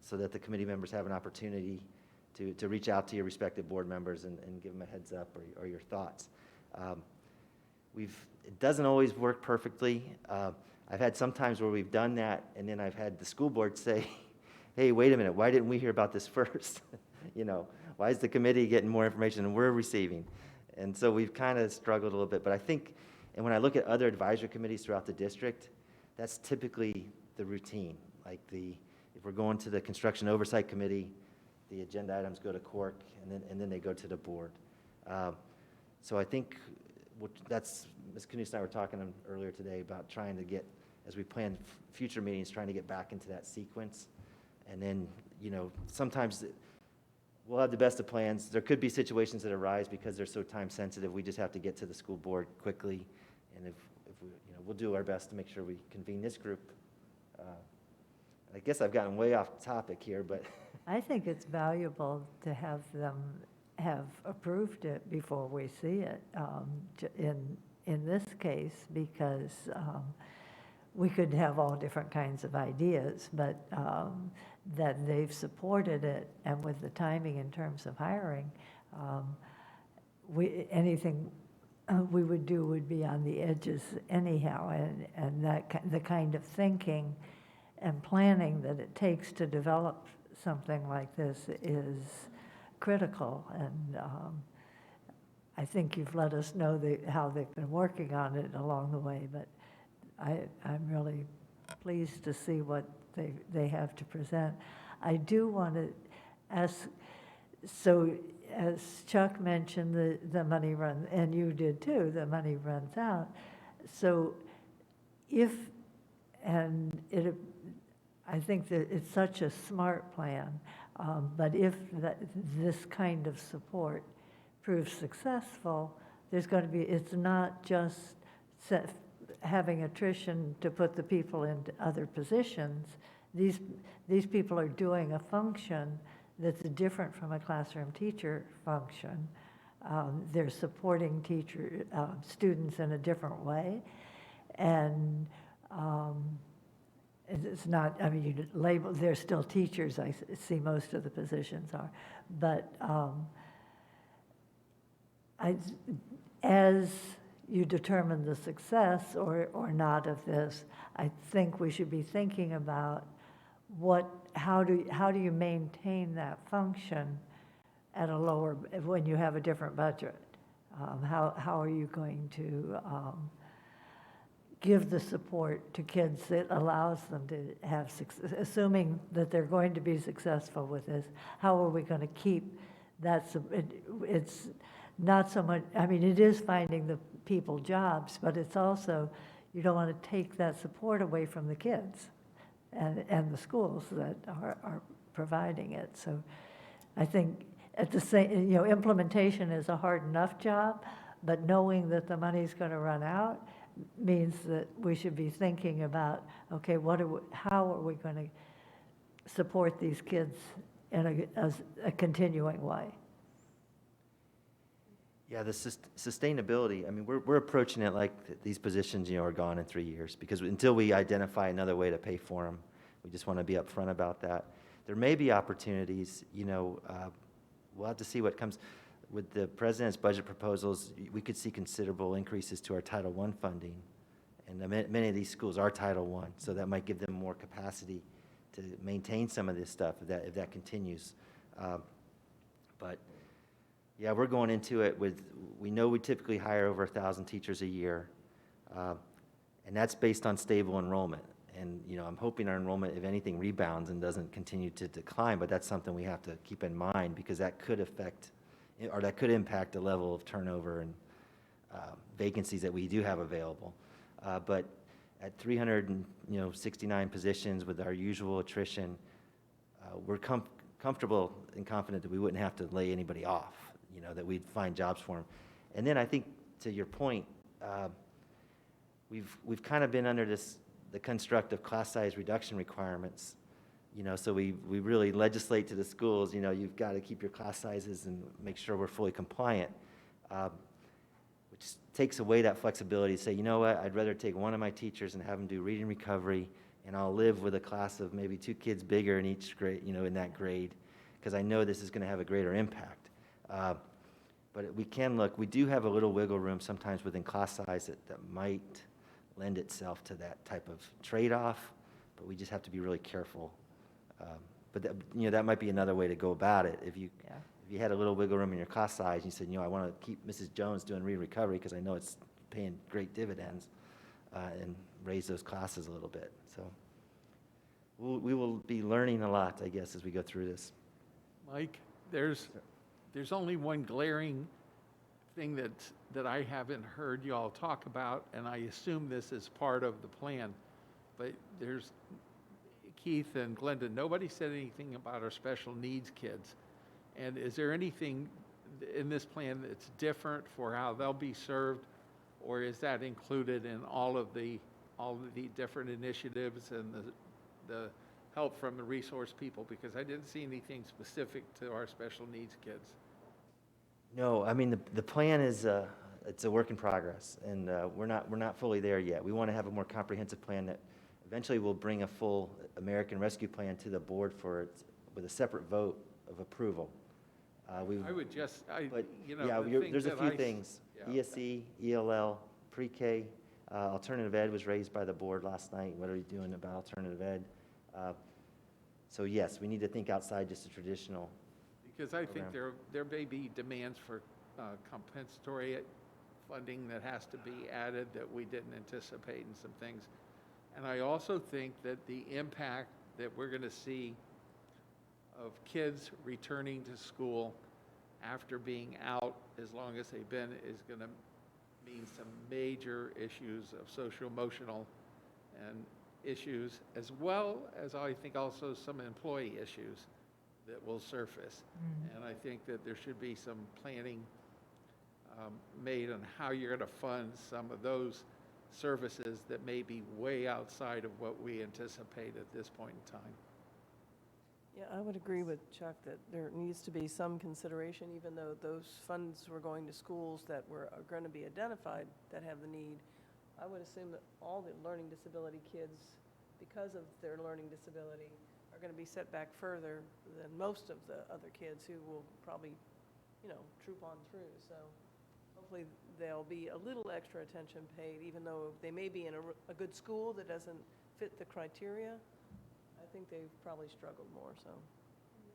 so that the committee members have an opportunity to reach out to your respective board members and give them a heads up or your thoughts. It doesn't always work perfectly. I've had some times where we've done that, and then I've had the school board say, hey, wait a minute, why didn't we hear about this first? Why is the committee getting more information than we're receiving? And so we've kind of struggled a little bit, but I think, and when I look at other advisory committees throughout the district, that's typically the routine. If we're going to the construction oversight committee, the agenda items go to Cork, and then they go to the board. So I think that's, Ms. Knust and I were talking earlier today about trying to get, as we plan future meetings, trying to get back into that sequence. And then, sometimes we'll have the best of plans. There could be situations that arise because they're so time sensitive. We just have to get to the school board quickly. And if we, we'll do our best to make sure we convene this group. I guess I've gotten way off topic here, but. I think it's valuable to have them have approved it before we see it in this case, because we could have all different kinds of ideas, but that they've supported it, and with the timing in terms of hiring, anything we would do would be on the edges anyhow, and the kind of thinking and planning that it takes to develop something like this is critical, and I think you've let us know how they've been working on it along the way, but I'm really pleased to see what they have to present. I do want to ask, so as Chuck mentioned, the money runs, and you did too, the money runs out. So I think that it's such a smart plan. But if this kind of support proves successful, there's going to be, it's not just having attrition to put the people into other positions. These people are doing a function that's different from a classroom teacher function. They're supporting students in a different way. And it's not, I mean, you label, they're still teachers, I see most of the positions are. But as you determine the success or not of this, I think we should be thinking about how do you maintain that function at a lower, when you have a different budget? How are you going to give the support to kids that allows them to have success, assuming that they're going to be successful with this? How are we going to keep that? It's not so much, I mean, it is finding the people jobs, but it's also, you don't want to take that support away from the kids and the schools that are providing it. So I think at the same, implementation is a hard enough job, but knowing that the money's going to run out means that we should be thinking about, okay, how are we going to support these kids in a continuing way? Yeah, the sustainability, I mean, we're approaching it like these positions, are gone in 3 years, because until we identify another way to pay for them, we just want to be upfront about that. There may be opportunities, we'll have to see what comes. With the president's budget proposals, we could see considerable increases to our Title I funding. And many of these schools are Title I, so that might give them more capacity to maintain some of this stuff if that continues. But yeah, we're going into it we know we typically hire over 1,000 teachers a year, and that's based on stable enrollment. And, I'm hoping our enrollment, if anything, rebounds and doesn't continue to decline, but that's something we have to keep in mind, because that could affect, or that could impact the level of turnover and vacancies that we do have available. But at 369 positions with our usual attrition, we're comfortable and confident that we wouldn't have to lay anybody off, that we'd find jobs for them. And then I think, to your point, we've kind of been under the construct of class size reduction requirements. So we really legislate to the schools, you've got to keep your class sizes and make sure we're fully compliant, which takes away that flexibility to say, you know what, I'd rather take one of my teachers and have them do reading recovery, and I'll live with a class of maybe 2 kids bigger in each grade, in that grade, because I know this is going to have a greater impact. But we do have a little wiggle room sometimes within class size that might lend itself to that type of trade-off, but we just have to be really careful. But that might be another way to go about it. If you had a little wiggle room in your class size, and you said, I want to keep Mrs. Jones doing read recovery because I know it's paying great dividends, and raise those classes a little bit. So we will be learning a lot, I guess, as we go through this. Mike, there's only one glaring thing that I haven't heard you all talk about, and I assume this is part of the plan, but there's Keith and Glenda, nobody said anything about our special needs kids. And is there anything in this plan that's different for how they'll be served, or is that included in all of the different initiatives and the help from the resource people? Because I didn't see anything specific to our special needs kids. No, I mean, the plan is, it's a work in progress, and we're not fully there yet. We want to have a more comprehensive plan that eventually will bring a full American Rescue Plan to the board with a separate vote of approval. I would just, there's a few things. Yeah. ESE, ELL, pre-K, alternative ed was raised by the board last night. What are you doing about alternative ed? So yes, we need to think outside just a traditional. Because I think there may be demands for compensatory funding that has to be added that we didn't anticipate, and some things. And I also think that the impact that we're going to see of kids returning to school after being out as long as they've been is going to mean some major issues of social-emotional and issues, as well as I think also some employee issues. that will surface. And I think that there should be some planning made on how you're going to fund some of those services that may be way outside of what we anticipate at this point in time. Yeah, I would agree with Chuck that there needs to be some consideration, even though those funds were going to schools that are going to be identified that have the need. I would assume that all the learning disability kids, because of their learning disability, are going to be set back further than most of the other kids who will probably, troop on through. So hopefully there'll be a little extra attention paid, even though they may be in a good school that doesn't fit the criteria. I think they've probably struggled more, so.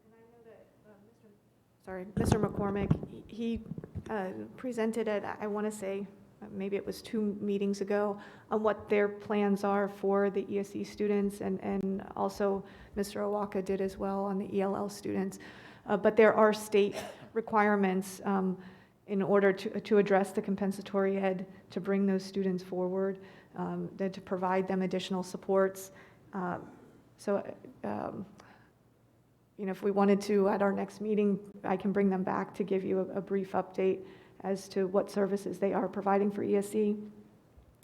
And I know that Mr. McCormick, he presented it, I want to say, maybe it was 2 meetings ago, on what their plans are for the ESE students, and also Mr. Owaka did as well on the ELL students. But there are state requirements in order to address the compensatory ed, to bring those students forward, to provide them additional supports. So, if we wanted to, at our next meeting, I can bring them back to give you a brief update as to what services they are providing for ESE.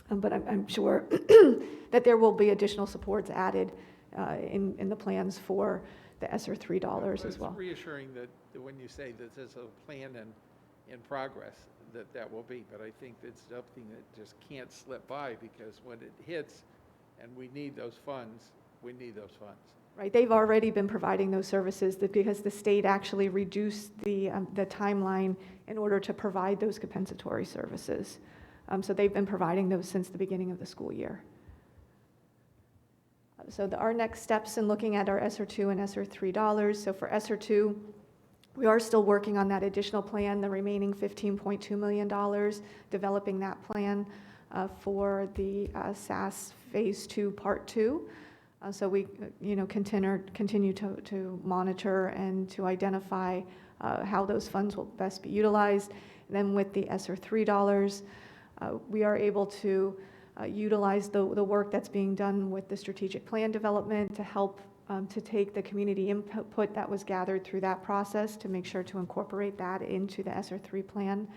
But I'm sure that there will be additional supports added in the plans for the ESSER $3 as well. It's reassuring that when you say that there's a plan in progress, that will be, but I think it's something that just can't slip by, because when it hits and we need those funds, we need those funds. Right, they've already been providing those services because the state actually reduced the timeline in order to provide those compensatory services. So they've been providing those since the beginning of the school year. So our next steps in looking at our ESSER II and ESSER $3. So for ESSER II, we are still working on that additional plan, the remaining $15.2 million, developing that plan for the SASP Phase 2, Part 2. So we, continue to monitor and to identify how those funds will best be utilized. And then with the ESSER $3, we are able to utilize the work that's being done with the strategic plan development to help to take the community input that was gathered through that process to make sure to incorporate that into the ESSER 3 plan.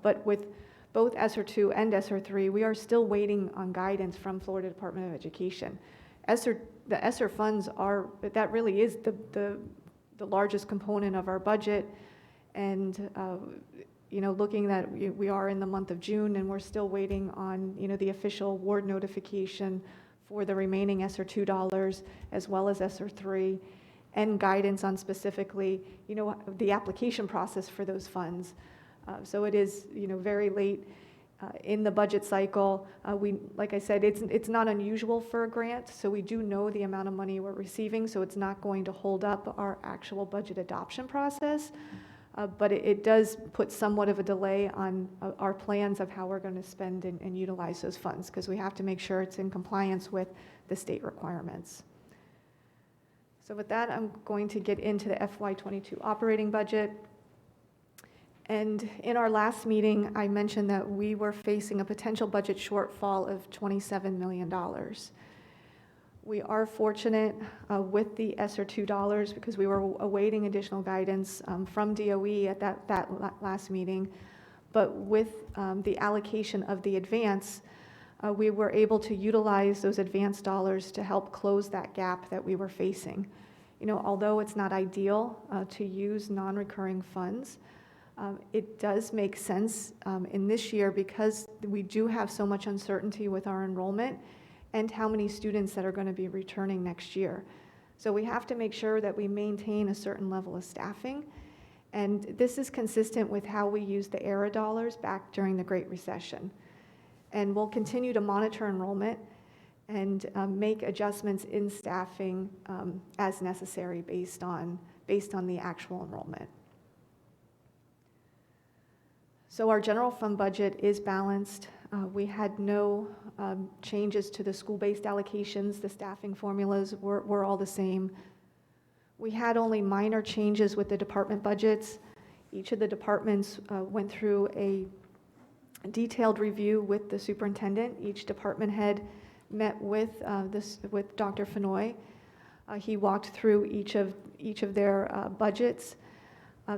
But with both ESSER 2 and ESSER 3, we are still waiting on guidance from Florida Department of Education. The ESSER funds that really is the largest component of our budget, and looking that we are in the month of June and we're still waiting on the official award notification for the remaining ESSER $2 as well as ESSER 3, and guidance on specifically the application process for those funds. So it is very late in the budget cycle. Like I said, it's not unusual for a grant, so we do know the amount of money we're receiving, so it's not going to hold up our actual budget adoption process. But it does put somewhat of a delay on our plans of how we're going to spend and utilize those funds, because we have to make sure it's in compliance with the state requirements. So with that, I'm going to get into the FY22 operating budget. And in our last meeting, I mentioned that we were facing a potential budget shortfall of $27 million. We are fortunate with the ESSER $2 because we were awaiting additional guidance from DOE at that last meeting. But with the allocation of the advance, we were able to utilize those advance dollars to help close that gap that we were facing. Although it's not ideal to use non-recurring funds, it does make sense in this year because we do have so much uncertainty with our enrollment and how many students that are going to be returning next year. So we have to make sure that we maintain a certain level of staffing. And this is consistent with how we used the ERA dollars back during the Great Recession. And we'll continue to monitor enrollment and make adjustments in staffing as necessary based on the actual enrollment. So our general fund budget is balanced. We had no changes to the school-based allocations. The staffing formulas were all the same. We had only minor changes with the department budgets. Each of the departments went through a detailed review with the superintendent. Each department head met with Dr. Fenoy. He walked through each each of their budgets.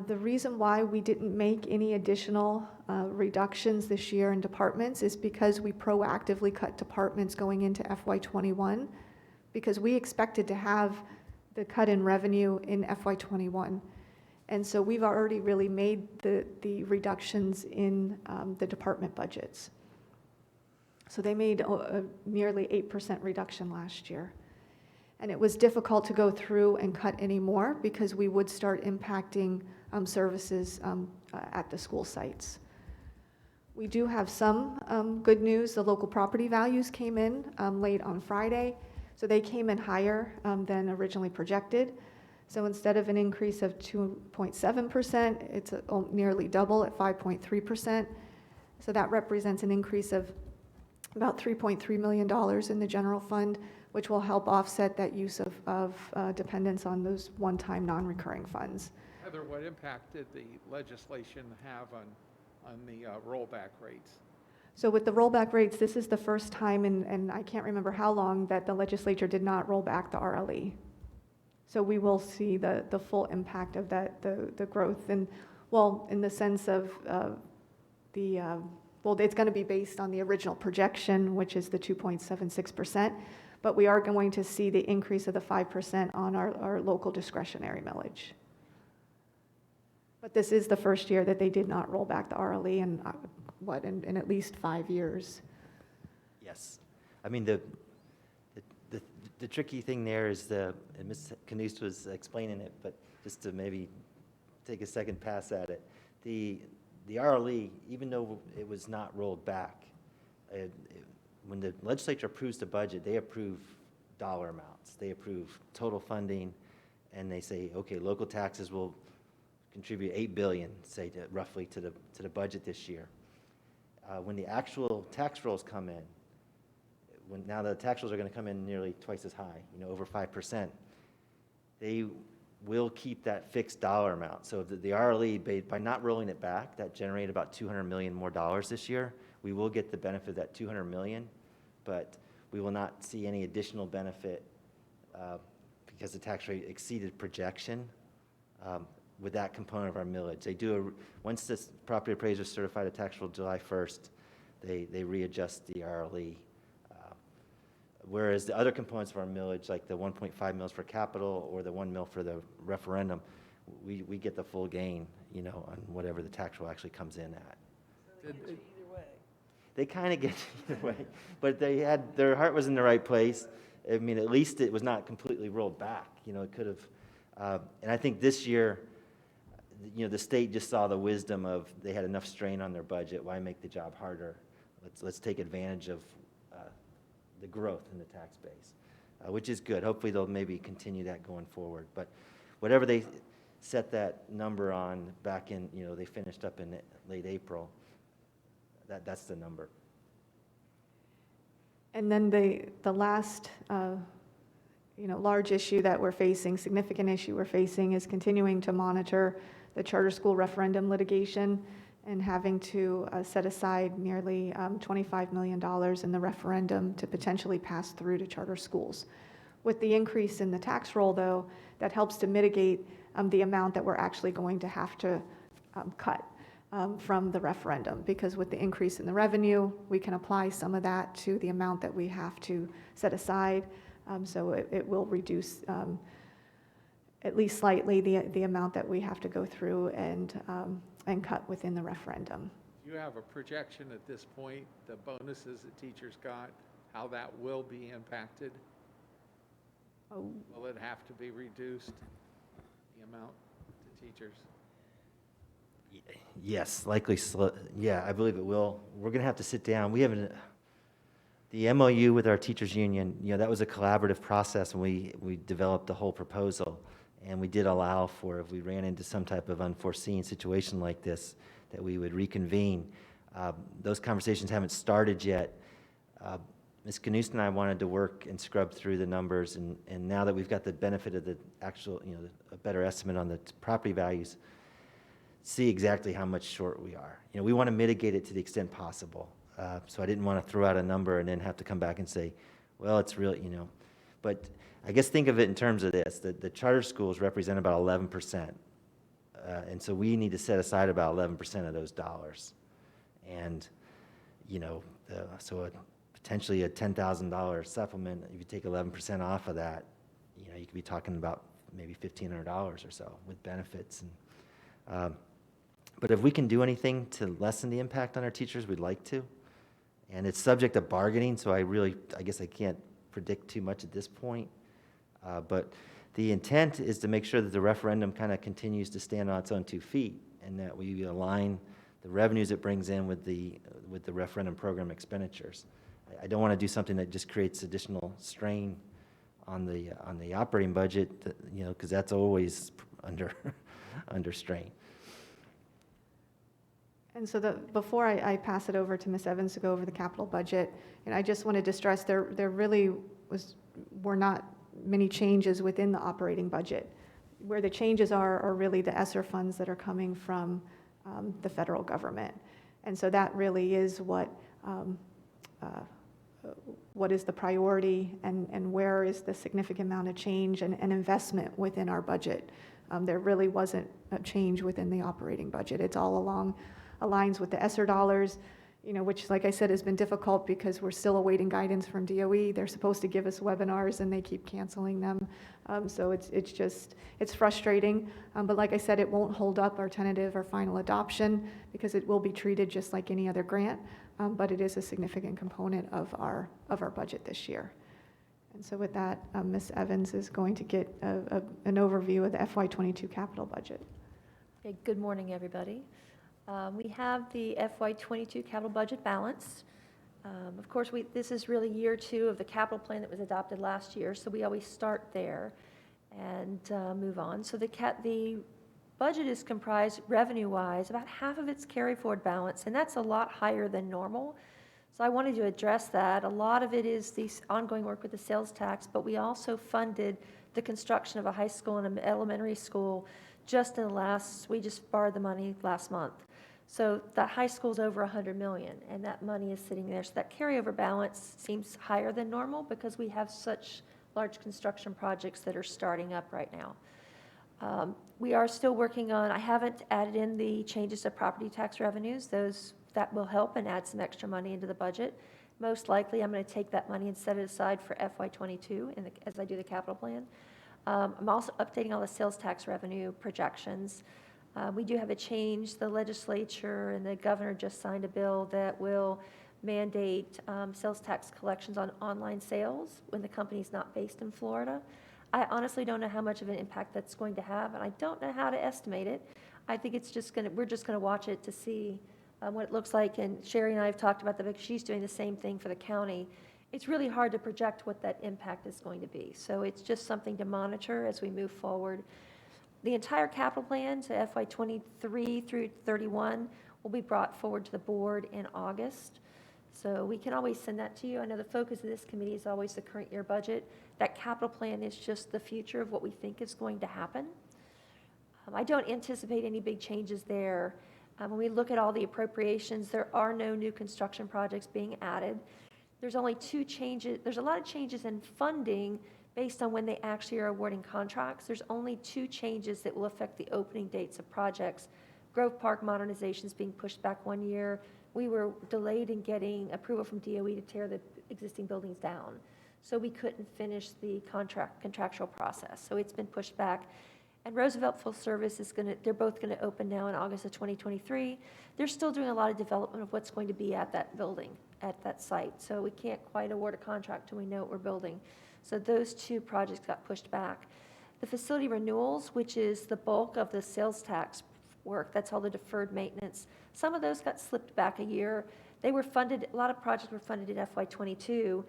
The reason why we didn't make any additional reductions this year in departments is because we proactively cut departments going into FY21, because we expected to have the cut in revenue in FY21. And so we've already really made the reductions in the department budgets. So they made a nearly 8% reduction last year. And it was difficult to go through and cut any more because we would start impacting services at the school sites. We do have some good news. The local property values came in late on Friday, so they came in higher than originally projected. So instead of an increase of 2.7%, it's nearly double at 5.3%. So that represents an increase of about $3.3 million in the general fund, which will help offset that use of dependence on those one-time non-recurring funds. Heather, what impact did the legislation have on the rollback rates? So with the rollback rates, this is the first time and I can't remember how long that the legislature did not roll back the RLE. So we will see the full impact of that, the growth, and well, in the sense of well, it's going to be based on the original projection, which is the 2.76%, but we are going to see the increase of the 5% on our local discretionary millage. But this is the first year that they did not roll back the RLE in at least 5 years. Yes. I mean, the tricky thing there is and Ms. Knust was explaining it, but just to maybe take a second pass at it, the RLE, even though it was not rolled back, when the legislature approves the budget, they approve dollar amounts. They approve total funding, and they say, okay, local taxes will contribute $8 billion, say, roughly to the budget this year. When the actual tax rolls come in, now the tax rolls are going to come in nearly twice as high, over 5%, they will keep that fixed dollar amount. So the RLE, by not rolling it back, that generated about $200 million more this year. We will get the benefit of that $200 million, but we will not see any additional benefit because the tax rate exceeded projection with that component of our millage. They do once this property appraiser certified a tax roll July 1st, they readjust the RLE. Whereas the other components of our millage, like the 1.5 mils for capital or the 1 mil for the referendum, we get the full gain, on whatever the tax roll actually comes in at. So they get you either way. They kind of get you either way, but their heart was in the right place. I mean, at least it was not completely rolled back. It could have, and I think this year, the state just saw the wisdom of they had enough strain on their budget. Why make the job harder? Let's take advantage of the growth in the tax base, which is good. Hopefully they'll maybe continue that going forward. But whatever they set that number on back in, they finished up in late April, that's the number. And then the last large issue that we're facing, significant issue we're facing, is continuing to monitor the charter school referendum litigation and having to set aside nearly $25 million in the referendum to potentially pass through to charter schools. With the increase in the tax roll, though, that helps to mitigate the amount that we're actually going to have to cut from the referendum, because with the increase in the revenue, we can apply some of that to the amount that we have to set aside. So it will reduce at least slightly the amount that we have to go through and cut within the referendum. Do you have a projection at this point, the bonuses that teachers got, how that will be impacted? Oh, Will it have to be reduced, the amount to teachers? Yes, likely. Yeah, I believe it will. We're going to have to sit down. We have the MOU with our teachers union. That was a collaborative process, and we developed the whole proposal. And we did allow for, if we ran into some type of unforeseen situation like this, that we would reconvene. Those conversations haven't started yet. Ms. Knust and I wanted to work and scrub through the numbers, and now that we've got the benefit of the actual, a better estimate on the property values, see exactly how much short we are. We want to mitigate it to the extent possible. So I didn't want to throw out a number and then have to come back and say, well, it's really, but I guess think of it in terms of this, the charter schools represent about 11%. And so we need to set aside about 11% of those dollars. And, you know, so potentially a $10,000 supplement, if you take 11% off of that, you know, you could be talking about maybe $1,500 or so with benefits. And, but if we can do anything to lessen the impact on our teachers, we'd like to. And it's subject to bargaining, so I guess I can't predict too much at this point. But the intent is to make sure that the referendum kind of continues to stand on its own 2 feet, and that we align the revenues it brings in with the referendum program expenditures. I don't want to do something that just creates additional strain on the operating budget, you know, because that's always under strain. And so before I pass it over to Ms. Evans to go over the capital budget, and I just wanted to stress there really were not many changes within the operating budget. Where the changes are really the ESSER funds that are coming from the federal government. And so that really is what is the priority and where is the significant amount of change and investment within our budget. There really wasn't a change within the operating budget. It's all aligns with the ESSER dollars, you know, which, like I said, has been difficult because we're still awaiting guidance from DOE. They're supposed to give us webinars and they keep canceling them. So it's frustrating. But like I said, it won't hold up our tentative or final adoption because it will be treated just like any other grant. But it is a significant component of our budget this year. And so with that, Ms. Evans is going to get an overview of the FY22 capital budget. Okay, good morning, everybody. We have the FY22 capital budget balance. Of course, this is really year 2 of the capital plan that was adopted last year, so we always start there and move on. So the budget is comprised, revenue-wise, about half of its carry-forward balance, and that's a lot higher than normal. So I wanted to address that. A lot of it is the ongoing work with the sales tax, but we also funded the construction of a high school and an elementary school we just borrowed the money last month. So that high school's over $100 million, and that money is sitting there. So that carryover balance seems higher than normal because we have such large construction projects that are starting up right now. We are still working on, I haven't added in the changes to property tax revenues. That will help and add some extra money into the budget. Most likely, I'm going to take that money and set it aside for FY22 as I do the capital plan. I'm also updating all the sales tax revenue projections. We do have a change. The legislature and the governor just signed a bill that will mandate sales tax collections on online sales when the company's not based in Florida. I honestly don't know how much of an impact that's going to have, and I don't know how to estimate it. I think we're just going to watch it to see what it looks like. And Sherry and I have talked about that because she's doing the same thing for the county. It's really hard to project what that impact is going to be. So it's just something to monitor as we move forward. The entire capital plan, so FY23 through 31, will be brought forward to the board in August. So we can always send that to you. I know the focus of this committee is always the current year budget. That capital plan is just the future of what we think is going to happen. I don't anticipate any big changes there. When we look at all the appropriations, there are no new construction projects being added. There's only 2 changes. There's a lot of changes in funding based on when they actually are awarding contracts. There's only 2 changes that will affect the opening dates of projects. Grove Park modernization is being pushed back 1 year. We were delayed in getting approval from DOE to tear the existing buildings down. So we couldn't finish the contractual process. So it's been pushed back. And Roosevelt Full Service they're both gonna open now in August of 2023. They're still doing a lot of development of what's going to be at that building, at that site. So we can't quite award a contract till we know what we're building. So those 2 projects got pushed back. The facility renewals, which is the bulk of the sales tax work, that's all the deferred maintenance. Some of those got slipped back a year. They were funded, a lot of projects were funded in FY22,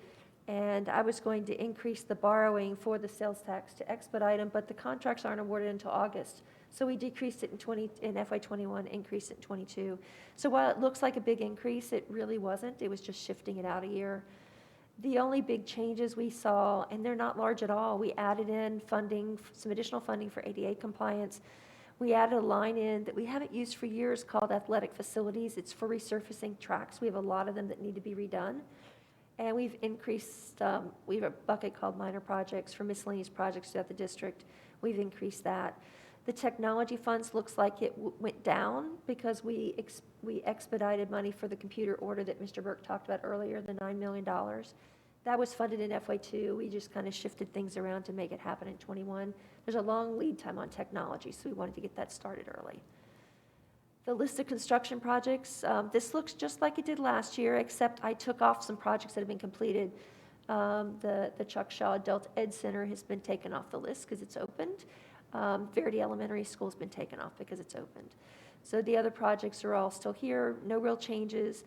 and I was going to increase the borrowing for the sales tax to expedite them, but the contracts aren't awarded until August. So we decreased it in FY21, increased it in 22. So while it looks like a big increase, it really wasn't. It was just shifting it out a year. The only big changes we saw, and they're not large at all, we added in funding, some additional funding for ADA compliance. We added a line in that we haven't used for years called athletic facilities. It's for resurfacing tracks. We have a lot of them that need to be redone. And we've increased, we have a bucket called minor projects for miscellaneous projects throughout the district. We've increased that. The technology funds looks like it went down because we expedited money for the computer order that Mr. Burke talked about earlier, the $9 million. That was funded in FY2. We just kind of shifted things around to make it happen in '21. There's a long lead time on technology, so we wanted to get that started early. The list of construction projects, this looks just like it did last year, except I took off some projects that have been completed. The Chuck Shaw Adult Ed Center has been taken off the list because it's opened. Verity Elementary School has been taken off because it's opened. So the other projects are all still here, no real changes.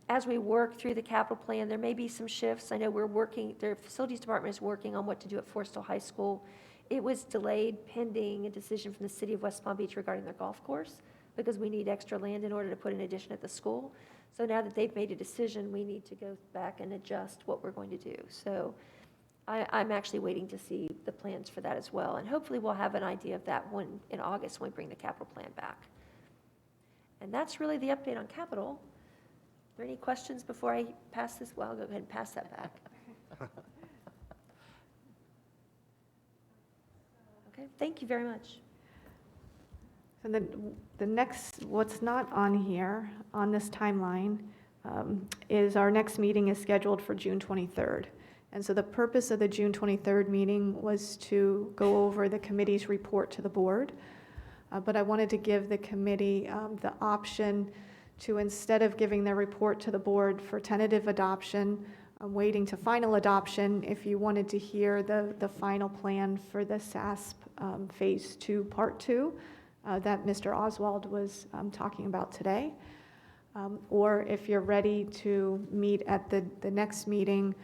As we work through the capital plan, there may be some shifts. I know the facilities department is working on what to do at Forrestal High School. It was delayed pending a decision from the city of West Palm Beach regarding their golf course because we need extra land in order to put an addition at the school. So now that they've made a decision, we need to go back and adjust what we're going to do. So I'm actually waiting to see the plans for that as well. And hopefully we'll have an idea of that one in August when we bring the capital plan back. And that's really the update on capital. Are there any questions before I pass this? Well, I'll go ahead and pass that back. Okay, thank you very much. So the next, what's not on here, on this timeline, is our next meeting is scheduled for June 23rd. And so the purpose of the June 23rd meeting was to go over the committee's report to the board. But I wanted to give the committee the option to, instead of giving their report to the board for tentative adoption, waiting to final adoption, if you wanted to hear the final plan for the SASP Phase 2, Part 2, that Mr. Oswald was talking about today. Or if you're ready to meet at the next meeting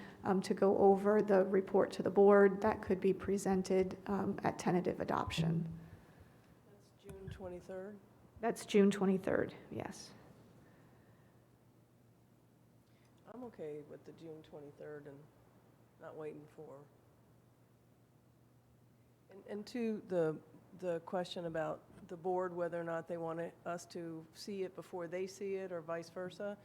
to go over the report to the board, that could be presented at tentative adoption. That's June 23rd. That's June 23rd, yes. I'm okay with the June 23rd and not waiting for. And to the question about the board, whether or not they want us to see it before they see it or vice versa,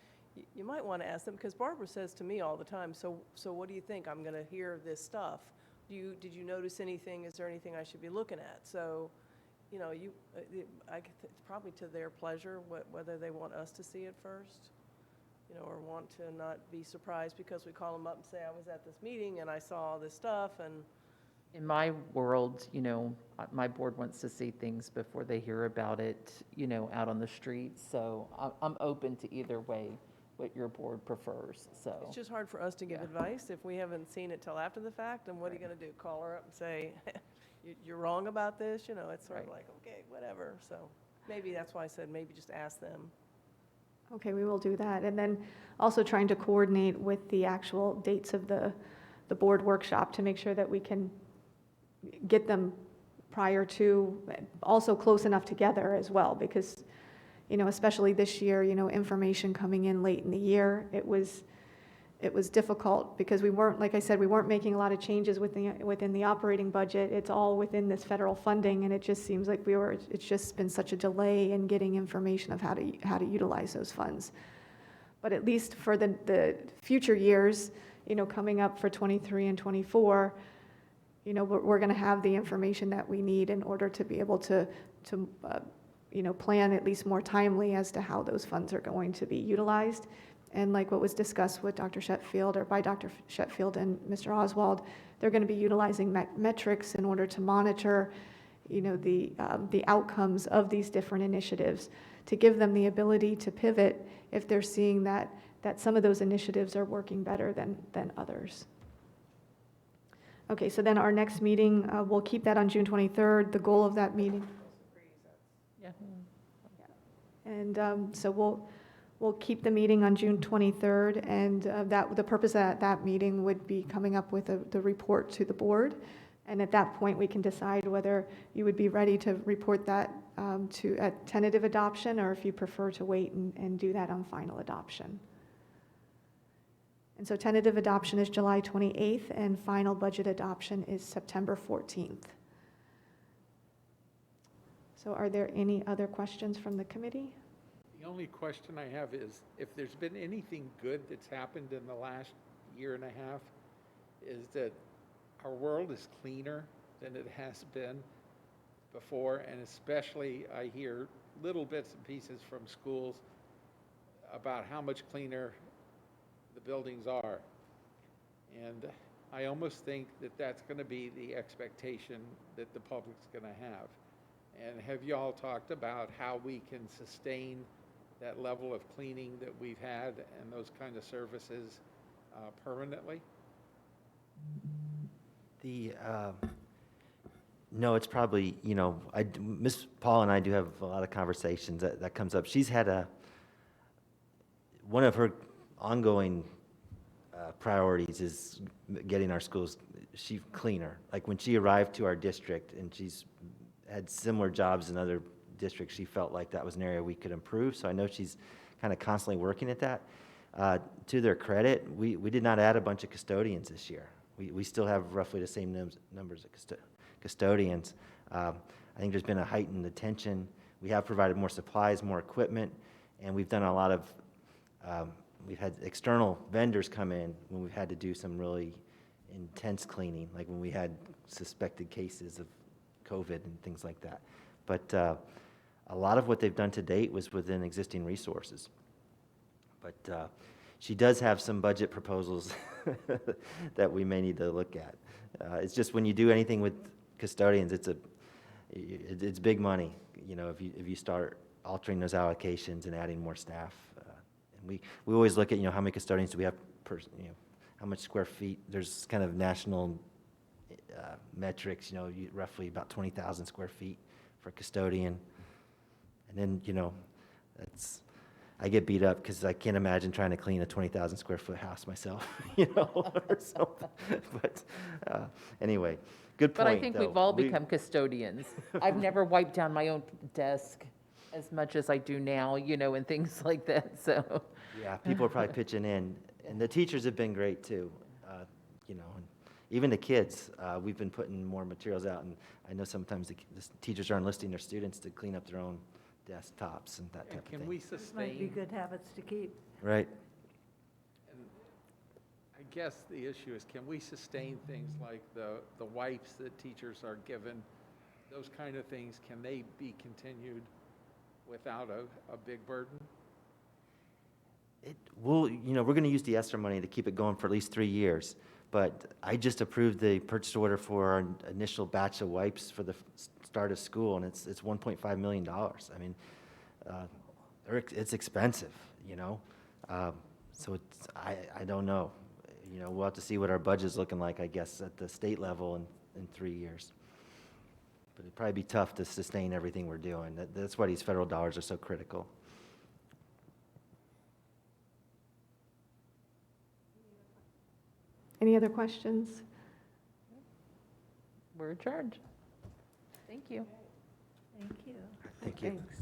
you might want to ask them, because Barbara says to me all the time, so what do you think? I'm going to hear this stuff. Did you notice anything? Is there anything I should be looking at? So, you know, it's probably to their pleasure whether they want us to see it first, you know, or want to not be surprised because we call them up and say, I was at this meeting and I saw all this stuff. And In my world, you know, my board wants to see things before they hear about it, you know, out on the streets. So I'm open to either way, what your board prefers, so. it's just hard for us to give advice if we haven't seen it till after the fact. And what are you going to do? Call her up and say, you're wrong about this? You know, it's sort of like, okay, whatever. So maybe that's why I said maybe just ask them. Okay, we will do that. And then also trying to coordinate with the actual dates of the board workshop to make sure that we can get them prior to, also close enough together as well, because, you know, especially this year, you know, information coming in late in the year, it was difficult because we weren't, like I said, we weren't making a lot of changes within the operating budget. It's all within this federal funding, and it just seems like it's just been such a delay in getting information of how to utilize those funds. But at least for the future years, you know, coming up for 23 and 24, you know, we're going to have the information that we need in order to be able to you know, plan at least more timely as to how those funds are going to be utilized. And like what was discussed with Dr. Sheffield, or by Dr. Sheffield and Mr. Oswald, they're going to be utilizing metrics in order to monitor, you know, the outcomes of these different initiatives, to give them the ability to pivot if they're seeing that some of those initiatives are working better than others. Okay, so then our next meeting, we'll keep that on June 23rd. The goal of that meeting. Yeah. And so we'll keep the meeting on June 23rd, and the purpose of that meeting would be coming up with the report to the board. And at that point, we can decide whether you would be ready to report that to a tentative adoption, or if you prefer to wait and do that on final adoption. And so tentative adoption is July 28th, and final budget adoption is September 14th. So are there any other questions from the committee? The only question I have is, if there's been anything good that's happened in the last year and a half, is that our world is cleaner than it has been before, and especially I hear little bits and pieces from schools about how much cleaner the buildings are. And I almost think that that's going to be the expectation that the public's going to have. And have you all talked about how we can sustain that level of cleaning that we've had and those kind of services permanently? No, it's probably, Miss Paul and I do have a lot of conversations that comes up. She's had one of her ongoing priorities is getting our schools cleaner. Like when she arrived to our district, and she's had similar jobs in other districts, she felt like that was an area we could improve. So I know she's kind of constantly working at that. To their credit, we did not add a bunch of custodians this year. We still have roughly the same numbers of custodians. I think there's been a heightened attention. We have provided more supplies, more equipment, and we've done a lot of, we've had external vendors come in when we've had to do some really intense cleaning, like when we had suspected cases of COVID and things like that. But a lot of what they've done to date was within existing resources. But she does have some budget proposals that we may need to look at. It's just when you do anything with custodians, it's big money. If you start altering those allocations and adding more staff, and we always look at how many custodians do we have per, how much square feet. There's kind of national metrics. Roughly about 20,000 square feet for a custodian, and then I get beat up because I can't imagine trying to clean a 20,000 square foot house myself, or something. But anyway, good point. But I think we've all become custodians. I've never wiped down my own desk as much as I do now, and things like that, so. Yeah, people are probably pitching in, and the teachers have been great too, and even the kids. We've been putting more materials out, and I know sometimes the teachers are enlisting their students to clean up their own desktops and that type of thing. Can we Those might be sustain? good habits to keep. Right. And I guess the issue is, can we sustain things like the wipes that teachers are given, those kind of things, can they be continued without a big burden? We're going to use the ESSER money to keep it going for at least 3 years. But I just approved the purchase order for our initial batch of wipes for the start of school, and it's $1.5 million. I mean, it's expensive, so I don't know. We'll have to see what our budget's looking like, I guess, at the state level in 3 years. But it'd probably be tough to sustain everything we're doing. That's why these federal dollars are so critical. Any other questions? We're adjourned. Thank you. Thank you. Thank you. Thanks.